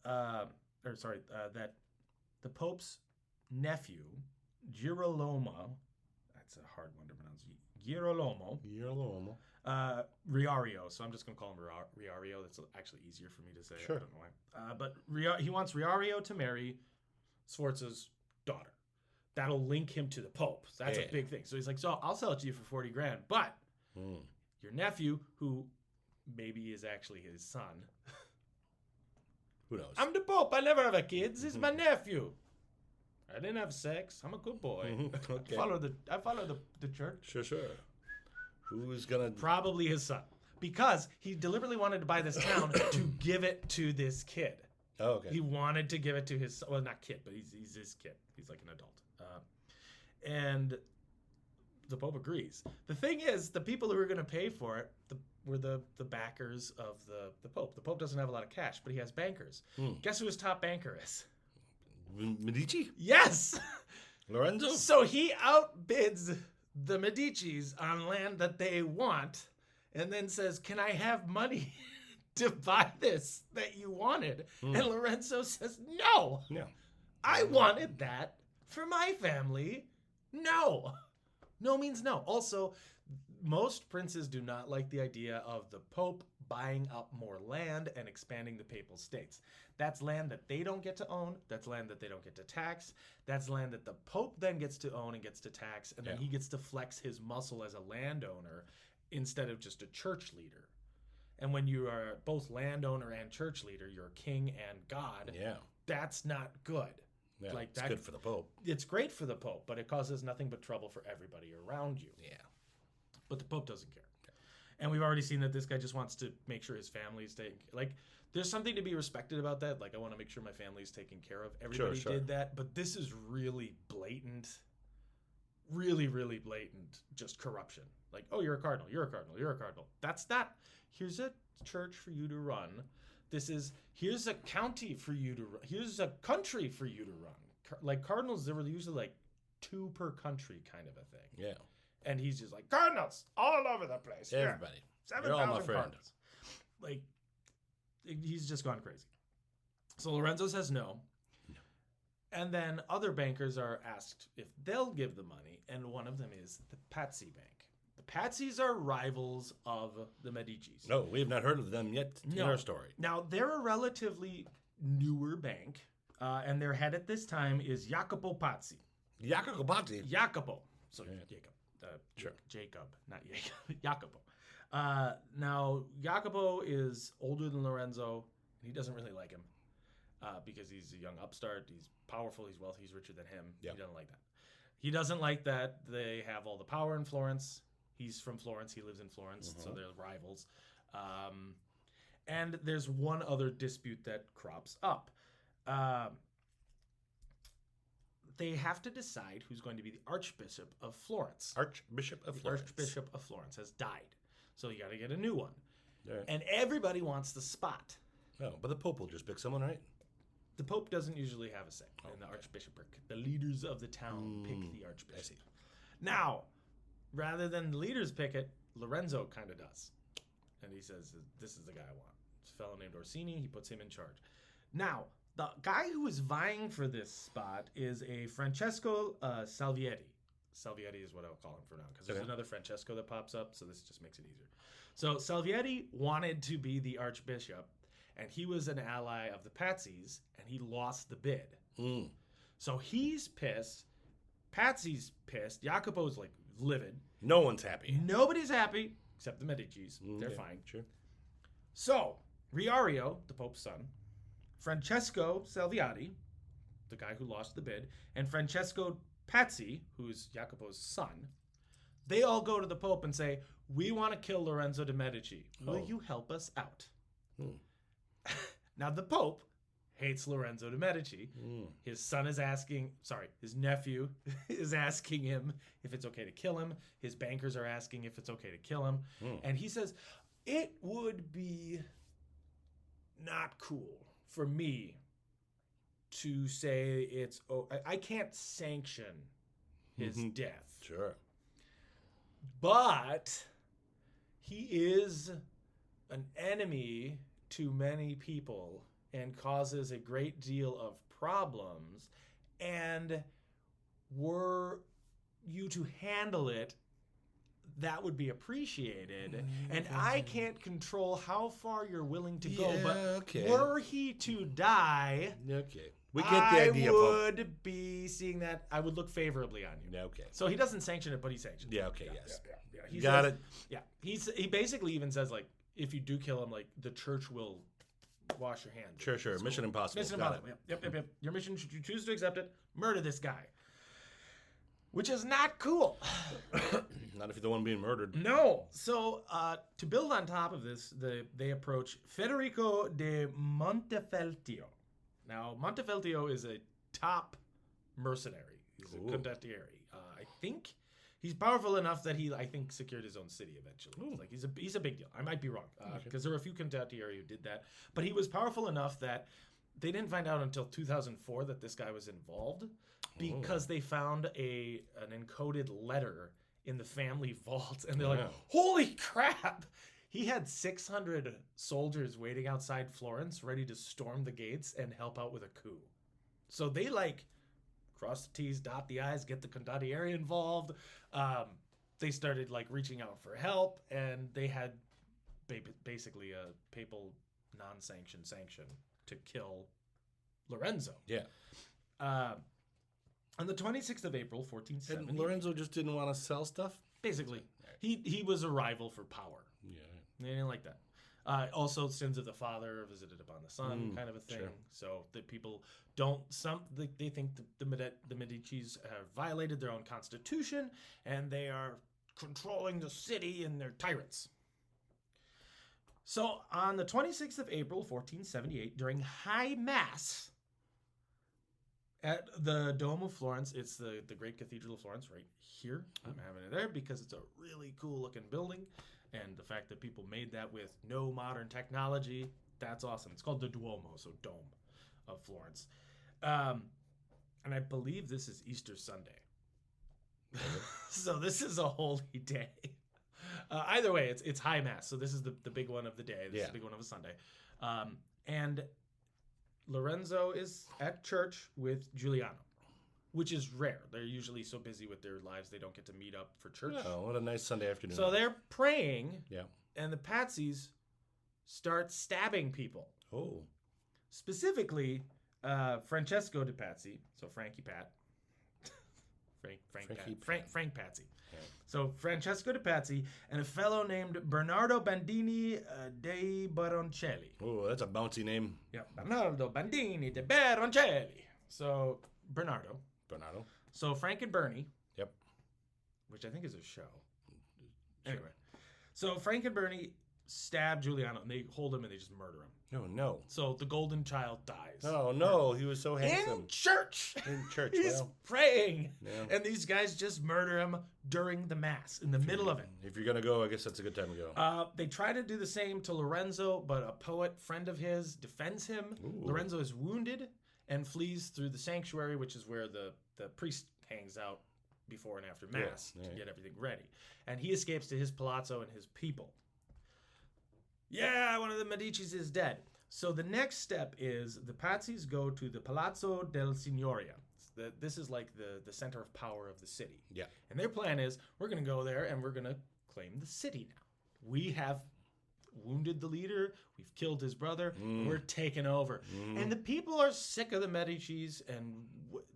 that the Pope's nephew, Girolamo, that's a hard one to pronounce, Girolamo, Riario, so I'm just going to call him Riario. That's actually easier for me to say. Sure. I don't know why. But he wants Riario to marry Sforza's daughter. That'll link him to the Pope. That's a big thing. So he's like, so I'll sell it to you for 40 grand, but your nephew, who maybe is actually his son. Who knows? I'm the Pope. I never have a kids. He's my nephew. I didn't have sex. I'm a good boy. Okay. I follow the church. Sure. Who's gonna? Probably his son, because he deliberately wanted to buy this town to give it to this kid. Oh, okay. He wanted to give it to his, well, not kid, but he's his kid. He's like an adult. And the Pope agrees. The thing is, the people who were going to pay for it were the backers of the Pope. The Pope doesn't have a lot of cash, but he has bankers. Guess who his top banker is? Medici? Yes! Lorenzo? So he outbids the Medicis on land that they want, and then says, can I have money to buy this that you wanted? And Lorenzo says, no. Yeah. I wanted that for my family. No. No means no. Also, most princes do not like the idea of the Pope buying up more land and expanding the papal states. That's land that they don't get to own. That's land that they don't get to tax. That's land that the Pope then gets to own and gets to tax. And then he gets to flex his muscle as a landowner instead of just a church leader. And when you are both landowner and church leader, you're king and God. Yeah. That's not good. Yeah. Like it's that, good for the Pope. It's great for the Pope, but it causes nothing but trouble for everybody around you. Yeah. But the Pope doesn't care. And we've already seen that this guy just wants to make sure his family's taken. Like, there's something to be respected about that. Like, I want to make sure my family's taken care of. Everybody Sure. did that, but this is really blatant. Really, really blatant. Just corruption. Like, oh, you're a cardinal. You're a cardinal. You're a cardinal. That's not. Here's a church for you to run. here's a county for you to run. Here's a country for you to run. Like cardinals, there were usually like 2 per country kind of a thing. Yeah. And he's just like, cardinals all over the place. Everybody. Yeah, You're all my 7,000 friend. cardinals. Like, he's just gone crazy. So Lorenzo says no. And then other bankers are asked if they'll give the money. And one of them is the Pazzi Bank. The Pazzis are rivals of the Medicis. No, we have not heard of them yet in our story. Now, they're a relatively newer bank. And their head at this time is Jacopo Pazzi. Jacopo Pazzi. Jacopo. So, Yeah. Jacob. Sure. Jacob, not Jacob. Jacopo. Now, Jacopo is older than Lorenzo. And he doesn't really like him because he's a young upstart. He's powerful. He's wealthy. He's richer than him. Yep. He doesn't like that. He doesn't like that they have all the power in Florence. He's from Florence. He lives in Florence. So they're rivals. And there's one other dispute that crops up. They have to decide who's going to be the Archbishop of Florence. Archbishop of Florence. Archbishop of Florence has died. So you got to get a new one. Right. And everybody wants the spot. No, but the Pope will just pick someone, right? The Pope doesn't usually have a say in the archbishopric. The leaders of the town pick the archbishop. Now, rather than the leaders pick it, Lorenzo kind of does. And he says, this is the guy I want. It's a fellow named Orsini. He puts him in charge. Now, the guy who is vying for this spot is a Francesco Salvietti. Salvietti is what I'll call him for now, because there's another Francesco that pops up, so this just makes it easier. So Salvietti wanted to be the archbishop, and he was an ally of the Pazzis, and he lost the bid. So he's pissed. Pazzi's pissed. Jacopo's like livid. No one's happy. Nobody's happy except the Medicis. They're fine. Sure. So Riario, the Pope's son, Francesco Salviati, the guy who lost the bid, and Francesco Pazzi, who's Jacopo's son, they all go to the Pope and say, we want to kill Lorenzo de' Medici. Will you help us out? Now, the Pope hates Lorenzo de' Medici. His son is his nephew is asking him if it's okay to kill him. His bankers are asking if it's okay to kill him. And he says, it would be not cool for me to say I can't sanction his death. Sure. But he is an enemy to many people and causes a great deal of problems. And were you to handle it, that would be appreciated. And I can't control how far you're willing to go. But were he to die, we get the idea. I would be seeing that. I would look favorably on you. Okay. So he doesn't sanction it, but he sanctions it. Yeah, okay, yes. Yeah. He Got says, it. Yeah. He basically even says, like, if you do kill him, like, the church will wash your hands. Sure. It's Mission cool. Impossible. Mission Got Impossible. Yep. Your mission, should you choose to accept it, murder this guy. Which is not cool. Not if you're the one being murdered. No. So to build on top of this, they approach Federico de Montefeltro. Now, Montefeltro is a top mercenary. He's a condottieri. I think he's powerful enough that he, secured his own city eventually. Like he's a big deal. I might be wrong because there were a few condottieri who did that, but he was powerful enough that they didn't find out until 2004 that this guy was involved because they found an encoded letter in the family vault, and they're like, "Holy crap!" He had 600 soldiers waiting outside Florence, ready to storm the gates and help out with a coup. So they cross the T's, dot the I's, get the condottieri involved. They started reaching out for help, and they had basically a papal non-sanctioned sanction to kill Lorenzo. Yeah. On the 26th of April, 1470. And Lorenzo just didn't want to sell stuff? Basically. He was a rival for power. Yeah. They didn't like that. Also, sins of the father visited upon the son, kind of a thing. Sure. So that people they think the Medicis have violated their own constitution, and they are controlling the city, and they're tyrants. So on the 26th of April, 1478, during High Mass at the Dome of Florence, it's the Great Cathedral of Florence right here. I'm having it there because it's a really cool looking building. And the fact that people made that with no modern technology, That's awesome. It's called the Duomo, so Dome of Florence. And I believe this is Easter Sunday. So this is a holy day. Either way, it's High Mass. So this is the big one of the day. This is the big one of a Sunday. And Lorenzo is at church with Giuliano, which is rare. They're usually so busy with their lives they don't get to meet up for church. Oh, what a nice Sunday afternoon. So they're praying, Yeah. and the Pazzis start stabbing people. Oh. Specifically, Francesco de Pazzi, so Frankie Pat. Frank Pazzi. Yeah. So Francesco de Pazzi and a fellow named Bernardo Bandini dei Baroncelli. Oh, that's a bouncy name. Yeah, Bernardo Bandini de Baroncelli. So Bernardo. So Frank and Bernie. Yep. Which I think is a show. Anyway, so Frank and Bernie stab Giuliano and they hold him and they just murder him. Oh, no. So the golden child dies. Oh, no. He was so handsome. In church. He's praying. Yeah. And these guys just murder him during the mass, in the middle of it. If you're going to go, I guess that's a good time to go. They try to do the same to Lorenzo, but a poet friend of his defends him. Ooh. Lorenzo is wounded and flees through the sanctuary, which is where the priest hangs out before and after mass to get everything ready. And he escapes to his palazzo and his people. Yeah, one of the Medicis is dead. So the next step is the Pazzis go to the Palazzo del Signoria. This is like the center of power of the city. Yeah. And their plan is, we're going to go there and we're going to claim the city now. We have wounded the leader. We've killed his brother. We're taking over. And the people are sick of the Medicis, and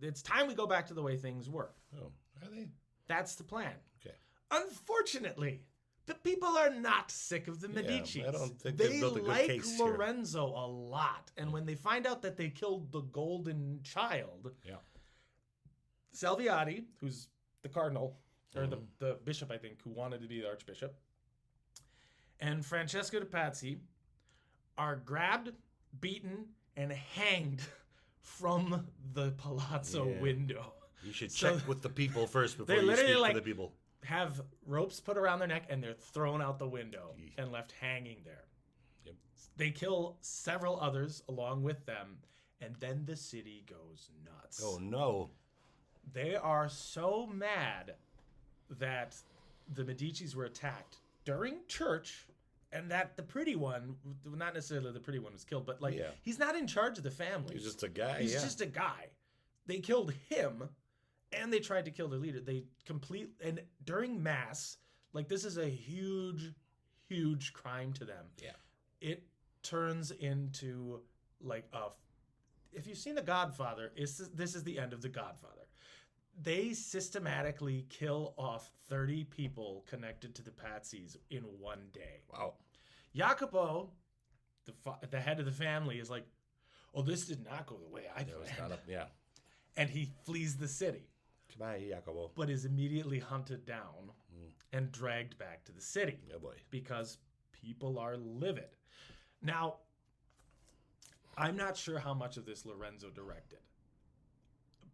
it's time we go back to the way things were. Oh, are they? That's the plan. Okay. Unfortunately, the people are not sick of the Medicis. I don't think they they've built a good like case here. Lorenzo a lot. And when they find out that they killed the golden child, Salviati, who's the cardinal, or the bishop, I think, who wanted to be the archbishop, and Francesco de Pazzi are grabbed, beaten, and hanged from the palazzo window. You should check with the people first before they you literally, speak to the people. Have ropes put around their neck and they're thrown out the window and left hanging there. Yep. They kill several others along with them, and then the city goes nuts. Oh, no. They are so mad that the Medicis were attacked during church, and that the pretty one, not necessarily the pretty one was killed, but he's not in charge of the family. He's just a guy. He's just a guy. They killed him. And they tried to kill their leader. And during mass, this is a huge, huge crime to them. Yeah. It turns into if you've seen The Godfather, this is the end of The Godfather. They systematically kill off 30 people connected to the Pazzis in one day. Wow. Jacopo, the head of the family, is like, oh, this did not go the way I planned. And he flees the city. Goodbye, Jacopo. But is immediately hunted down and dragged back to the city. Oh, boy. Because people are livid. Now, I'm not sure how much of this Lorenzo directed.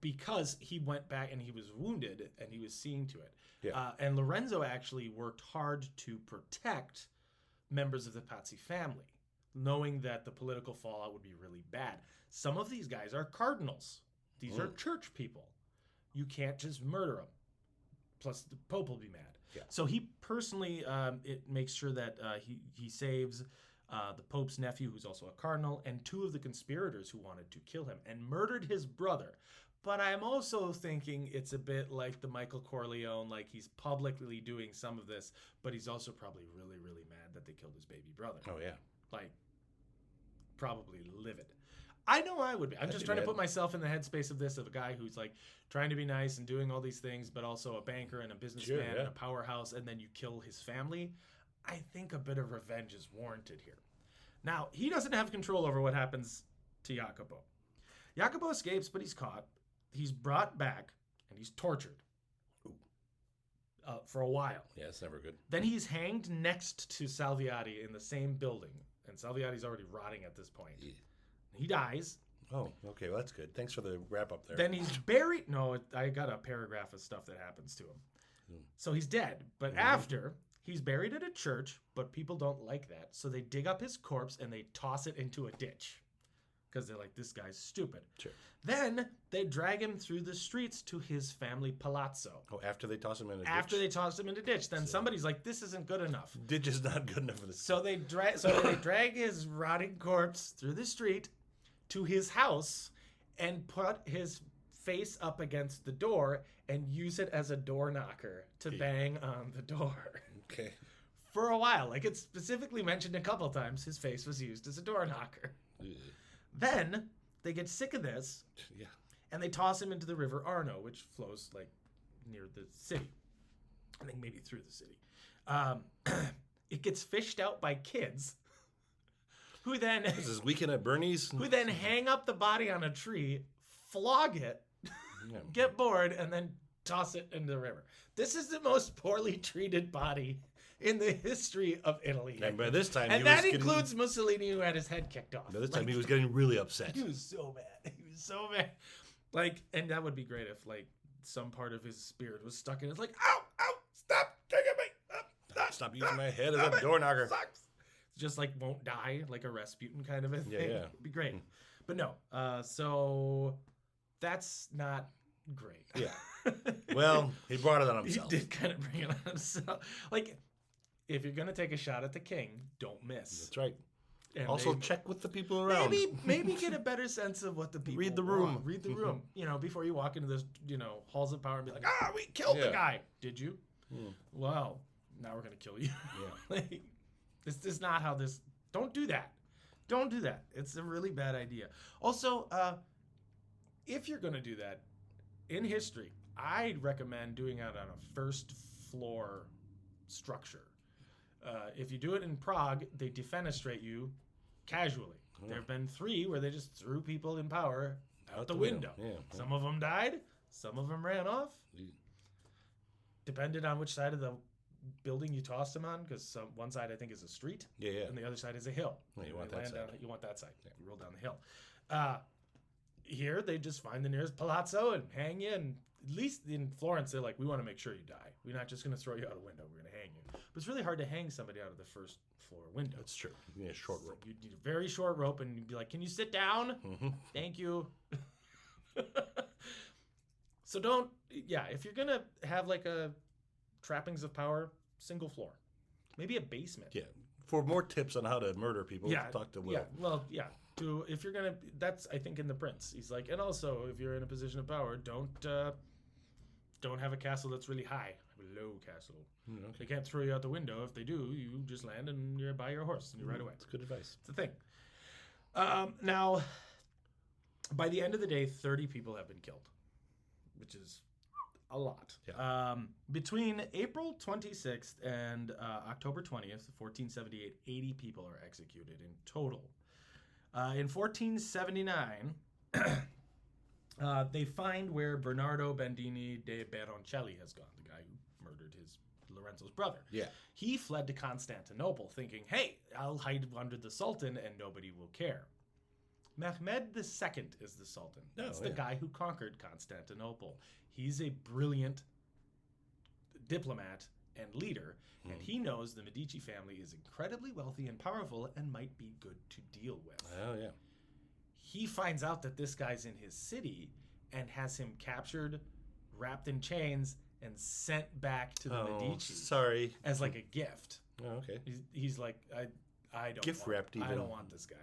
Because he went back and he was wounded and he was seeing to it. Yeah. And Lorenzo actually worked hard to protect members of the Pazzi family, knowing that the political fallout would be really bad. Some of these guys are cardinals. These are church people. You can't just murder them. Plus, the Pope will be mad. Yeah. So he personally it makes sure that he saves the Pope's nephew, who's also a cardinal, and 2 of the conspirators who wanted to kill him, and murdered his brother. But I'm also thinking it's a bit like the Michael Corleone, he's publicly doing some of this, but he's also probably really, really mad that they killed his baby brother. Oh, yeah. Probably livid. I know I would be. I'm just trying to put myself in the headspace of this, of a guy who's trying to be nice and doing all these things, but also a banker and a businessman and a powerhouse, and then you kill his family. I think a bit of revenge is warranted here. Now, he doesn't have control over what happens to Jacopo. Jacopo escapes, but he's caught. He's brought back, and he's tortured for a while. Yeah, it's never good. Then he's hanged next to Salviati in the same building, and Salviati's already rotting at this point. Yeah. He dies. Oh, okay. Well, that's good. Thanks for the wrap up there. Then he's buried. No, I got a paragraph of stuff that happens to him. So he's dead. But after, He's buried at a church, but people don't like that. So they dig up his corpse and they toss it into a ditch. Because they're like, this guy's stupid. Sure. Then they drag him through the streets to his family palazzo. Oh, after they toss him in a ditch? After they toss him in a ditch. Then somebody's like, this isn't good enough. Ditch is not good enough for this. So they drag his rotting corpse through the street to his house and put his face up against the door and use it as a door knocker to bang on the door. Okay. For a while. Like it's specifically mentioned a couple times, his face was used as a door knocker. Then they get sick of this, and they toss him into the river Arno, which flows like near the city. I think maybe through the city. It gets fished out by kids, who then This is Weekend at Bernie's. who then hang up the body on a tree, flog it, get bored, and then toss it into the river. This is the most poorly treated body in the history of Italy. And by this time, And that includes Mussolini, who had his head kicked off. By this time, he was getting really upset. He was so mad. He was so mad. Like, and that would be great if, like, some part of his spirit was stuck in it. It's like, ow, ow, stop kicking me. Stop using my head as a door knocker. Sucks. Just, like, won't die, like a Rasputin kind of a thing. Yeah. It'd be great. But no. So that's not great. Yeah. Well, he brought it on He himself. did kind of bring it on himself. Like, if you're going to take a shot at the king, don't miss. That's right. And Also, check with the people around. Maybe get a better sense of what the people Read the room. want. Read the room. You know, before you walk into this, halls of power and be like, we killed the guy. Did you? Well, now we're gonna kill you. Yeah. Like, this is not how this. Don't do that. Don't do that. It's a really bad idea. Also, if you're gonna do that in history, I'd recommend doing it on a first floor structure. If you do it in Prague, they defenestrate you casually. There have been 3 where they just threw people in power out the window. Yeah. Some of them died. Some of them ran off. Depended on which side of the building you tossed them on, because one side I think is a street, Yeah. and the other side is a hill. Yeah, you want that side. You want that side. You roll down the hill. Here they just find the nearest palazzo and hang you. And at least in Florence, they're like, we want to make sure you die. We're not just going to throw you out a window. We're going to hang you. But it's really hard to hang somebody out of the first floor window. That's true. You need a short rope. You need a very short rope, and you'd be like, can you sit down? Mm-hmm. Thank you. So don't, if you're going to have like a trappings of power, single floor. Maybe a basement. Yeah. For more tips on how to murder people, talk to Will. Yeah, well, yeah. If you're gonna, that's I think in The Prince. He's like, and also if you're in a position of power, don't have a castle that's really high. Have a low castle. Okay. They can't throw you out the window. If they do, you just land and you're by your horse and you ride away. That's good advice. It's a thing. Now, by the end of the day, 30 people have been killed, which is a lot. Yeah. Between April 26th and October 20th, 1478, 80 people are executed in total. In 1479, they find where Bernardo Bandini de Baroncelli has gone, the guy who murdered Lorenzo's brother. Yeah. He fled to Constantinople thinking, hey, I'll hide under the Sultan and nobody will care. Mehmed II is the Sultan. That's the guy who conquered Constantinople. He's a brilliant diplomat and leader, and he knows the Medici family is incredibly wealthy and powerful and might be good to deal with. Oh, yeah. He finds out that this guy's in his city and has him captured, wrapped in chains, and sent back to the Medici. Sorry. As like a gift. Oh, okay. He's like, I don't gift wrapped even. I don't want this guy,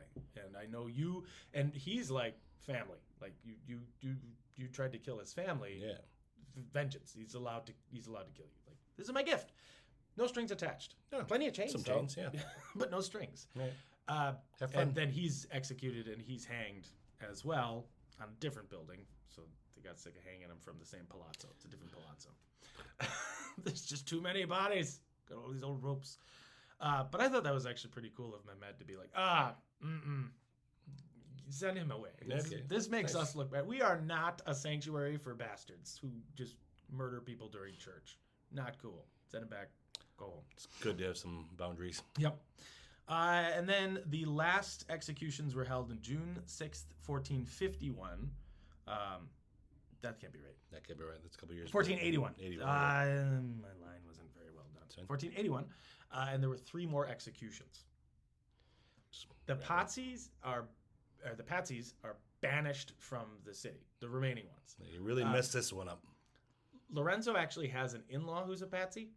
and I know you. And he's like family. Like you tried to kill his family. Yeah. Vengeance. He's allowed to kill you. Like, this is my gift. No strings attached. Yeah. Plenty of chains. Some though. chains, yeah. But no strings. Right. Have fun. And then he's executed and he's hanged as well on a different building. So they got sick of hanging him from the same palazzo. It's a different palazzo. There's just too many bodies. Got all these old ropes. But I thought that was actually pretty cool of Mehmed to be like, send him away. Okay. This makes us look bad. We are not a sanctuary for bastards who just murder people during church. Not cool. Send him back. Go home. It's good to have some boundaries. Yep. And then the last executions were held on June 6th, 1451. That can't be right. That could be right. That's a couple years. 1481. 81. My line wasn't very well done. 1481, and there were 3 more executions. The Pazzis are banished from the city, the remaining ones. You really messed this one up. Lorenzo actually has an in-law who's a Pazzi.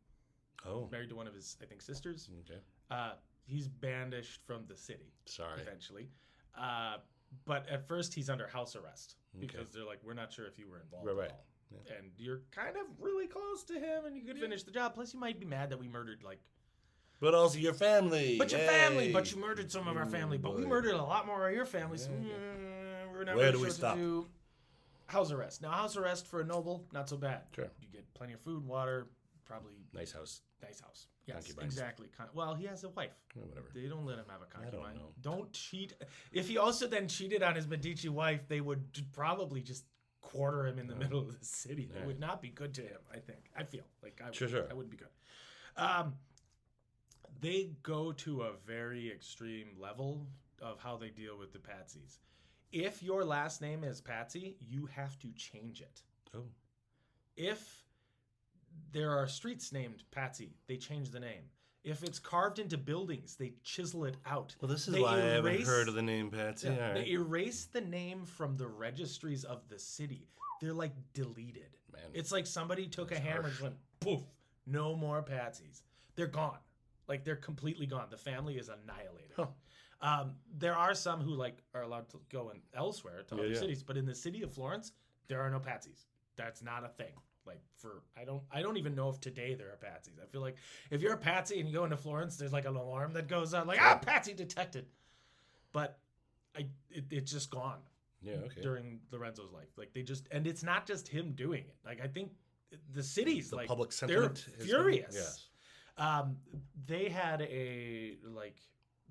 Oh. Married to one of his, I think, sisters. Okay. He's banished from the city. Sorry. Eventually. But at first he's under house arrest because they're like, we're not sure if you were involved at all. Yeah. And you're kind of really close to him and you could finish the job. Plus you might be mad that we murdered But also your family. But your family. But you murdered some of our family. But we murdered a lot more of your family. So we're not really sure what to do. House arrest. Now, house arrest for a noble, not so bad. Sure. You get plenty of food, water, probably... Nice house. Yes, concubines. Exactly. Well, he has a wife. Whatever. They don't let him have a concubine. I don't know. Don't cheat. If he also then cheated on his Medici wife, they would probably just quarter him in the middle of the city. They would not be good to him, I think. I feel like I wouldn't be good. They go to a very extreme level of how they deal with the Pazzis. If your last name is Pazzi, you have to change it. Oh. If there are streets named Pazzi, they change the name. If it's carved into buildings, they chisel it out. Well, this is why I haven't heard of the name Pazzi. Yeah, All right. They erase the name from the registries of the city. They're like deleted. Man. It's like somebody took a hammer and went, poof, no more Pazzis. They're gone. Like, they're completely gone. The family is annihilated. Huh. There are some who are allowed to go elsewhere to other cities, but in the city of Florence, there are no Pazzis. That's not a thing. I don't even know if today there are Pazzis. I feel like if you're a Pazzi and you go into Florence, there's like an alarm that goes on, Pazzi detected. But it's just gone. Yeah, okay. During Lorenzo's life, and it's not just him doing it. I think the cities, the public sentiment, they're furious. Yes. They had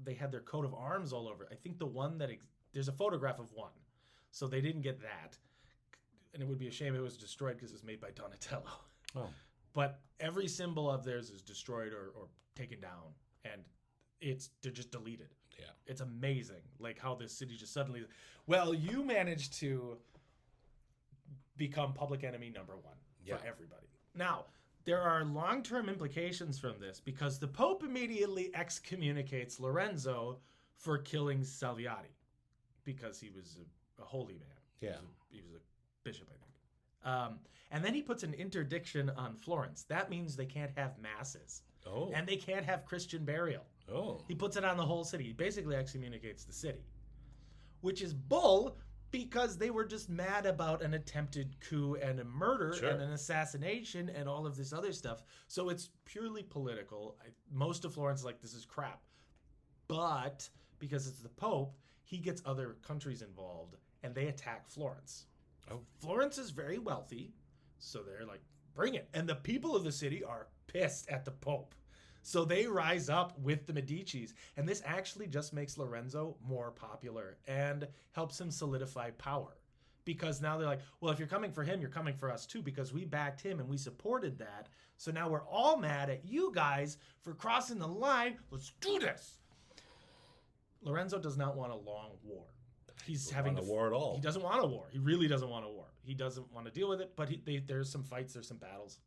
they had their coat of arms all over. I think the one there's a photograph of one, so they didn't get that. And it would be a shame it was destroyed because it was made by Donatello. Oh. But every symbol of theirs is destroyed or taken down, and they're just deleted. Yeah. It's amazing, how this city just suddenly... Well, you managed to become public enemy number 1 for everybody. Now, there are long-term implications from this because the Pope immediately excommunicates Lorenzo for killing Salviati because he was a holy man. Yeah. He was a bishop, I think. And then he puts an interdiction on Florence. That means they can't have masses. Oh. And they can't have Christian burial. Oh. He puts it on the whole city. He basically excommunicates the city. Which is bull because they were just mad about an attempted coup and a murder and an assassination and all of this other stuff. So it's purely political. Most of Florence is like, this is crap. But because it's the Pope, he gets other countries involved and they attack Florence. Oh. Florence is very wealthy, so they're like, bring it. And the people of the city are pissed at the Pope. So they rise up with the Medicis, and this actually just makes Lorenzo more popular and helps him solidify power. Because now they're like, well, if you're coming for him, you're coming for us too, because we backed him and we supported that. So now we're all mad at you guys for crossing the line. Let's do this. Lorenzo does not want a long war. He's having a war at all. He doesn't want a war. He really doesn't want a war. He doesn't want to deal with it, but there's some fights, there's some battles.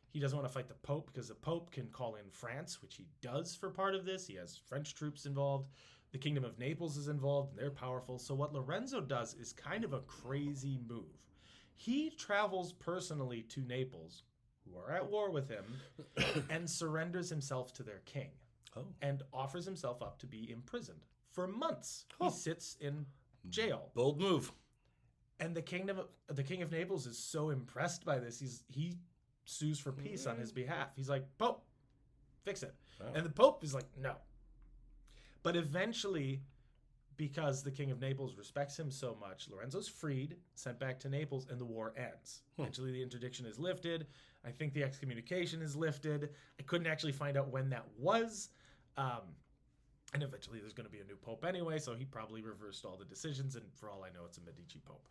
He doesn't want to fight the Pope because the Pope can call in France, which he does for part of this. He has French troops involved. The Kingdom of Naples is involved, and they're powerful. So what Lorenzo does is kind of a crazy move. He travels personally to Naples, who are at war with him, and surrenders himself to their king. Oh. And offers himself up to be imprisoned for months. He sits in jail. Bold move. And the King of Naples is so impressed by this. He sues for peace on his behalf. He's like, Pope, fix it. Oh. And the Pope is like, no. But eventually, because the King of Naples respects him so much, Lorenzo's freed, sent back to Naples, and the war ends. Eventually, the interdiction is lifted. I think the excommunication is lifted. I couldn't actually find out when that was. And eventually, there's going to be a new Pope anyway, so he probably reversed all the decisions, and for all I know, it's a Medici Pope.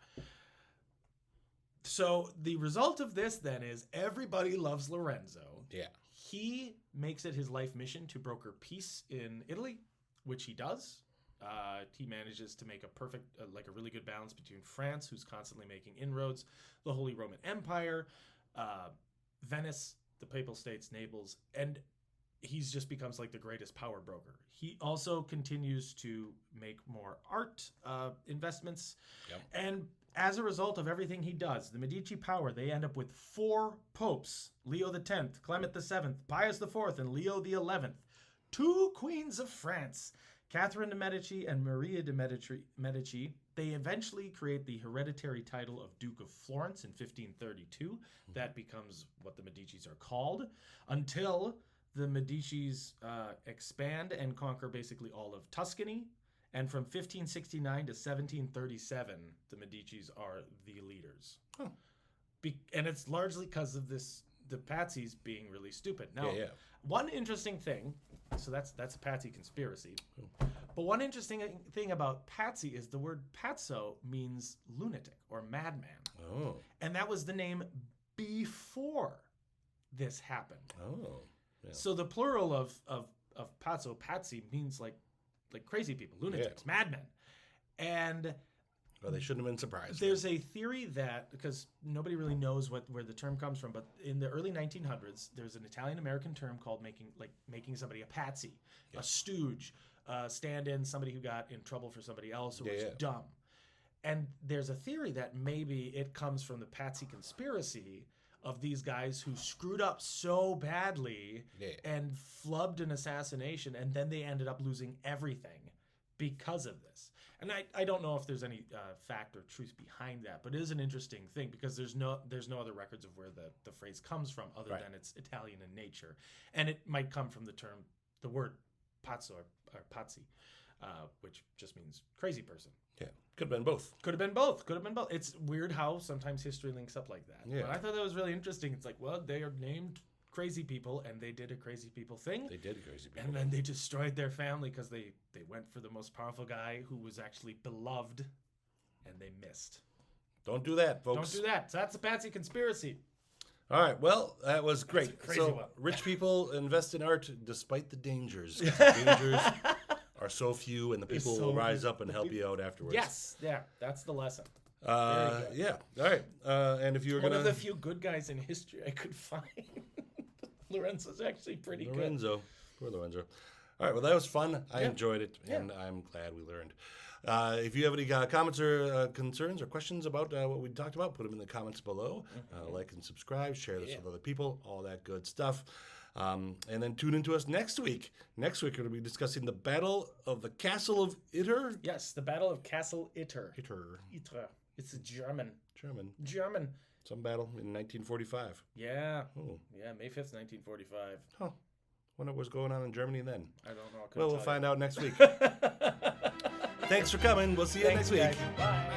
So the result of this then is everybody loves Lorenzo. Yeah. He makes it his life mission to broker peace in Italy, which he does. He manages to make a really good balance between France, who's constantly making inroads, the Holy Roman Empire, Venice, the Papal States, Naples, and he's just becomes like the greatest power broker. He also continues to make more art investments. Yep. And as a result of everything he does, the Medici power, they end up with 4 popes, Leo X, Clement VII, Pius IV, and Leo XI, 2 queens of France, Catherine de' Medici and Maria de' Medici. They eventually create the hereditary title of Duke of Florence in 1532. That becomes what the Medicis are called, until the Medicis expand and conquer basically all of Tuscany. And from 1569 to 1737, the Medicis are the leaders. Huh. And it's largely because of the Pazzis being really stupid. Now, one interesting thing, so that's a Pazzi conspiracy. But one interesting thing about Pazzi is the word pazzo means lunatic or madman. Oh. And that was the name before this happened. Oh. Yeah. So the plural of pazzo, Pazzi, means like crazy people, lunatics, madmen. And well, they shouldn't have been surprised. There's a theory that, because nobody really knows where the term comes from, but in the early 1900s, there's an Italian-American term called making somebody a patsy, a stooge, stand-in, somebody who got in trouble for somebody else who was dumb. And there's a theory that maybe it comes from the Pazzi conspiracy of these guys who screwed up so badly and flubbed an assassination, and then they ended up losing everything because of this. And I don't know if there's any fact or truth behind that, but it is an interesting thing because there's no other records of where the phrase comes from other than it's Italian in nature. And it might come from the word pazzo or pazzi, which just means crazy person. Yeah, could have been both. Could have been both. It's weird how sometimes history links up like that. Yeah. But I thought that was really interesting. It's like, well, they are named crazy people, and they did a crazy people thing. They did crazy people. And then they destroyed their family because they went for the most powerful guy who was actually beloved, and they missed. Don't do that, folks. Don't do that. So that's a Pazzi conspiracy. All right. Well, that was great. That's a crazy one. Rich people invest in art despite the dangers. The dangers are so few, and the people will rise up and help you out afterwards. Yes. Yeah. That's the lesson. Yeah. All right. And if you were one of the few good guys in history I could find. Lorenzo's actually pretty good. Poor Lorenzo. All right, well, that was fun. I enjoyed it, and I'm glad we learned. If you have any comments or concerns or questions about what we talked about, put them in the comments below. Like and subscribe, share this with other people, all that good stuff. And then tune into us next week. Next week, we're going to be discussing the Battle of the Castle of Itter. Yes, the Battle of Castle Itter. Itter. It's a German. Some battle in 1945. Yeah. Oh. Yeah, May 5th, 1945. Huh. Wonder what was going on in Germany then. I don't know. Well, we'll find out next week. Thanks for coming. We'll see you next week. Guys. Bye.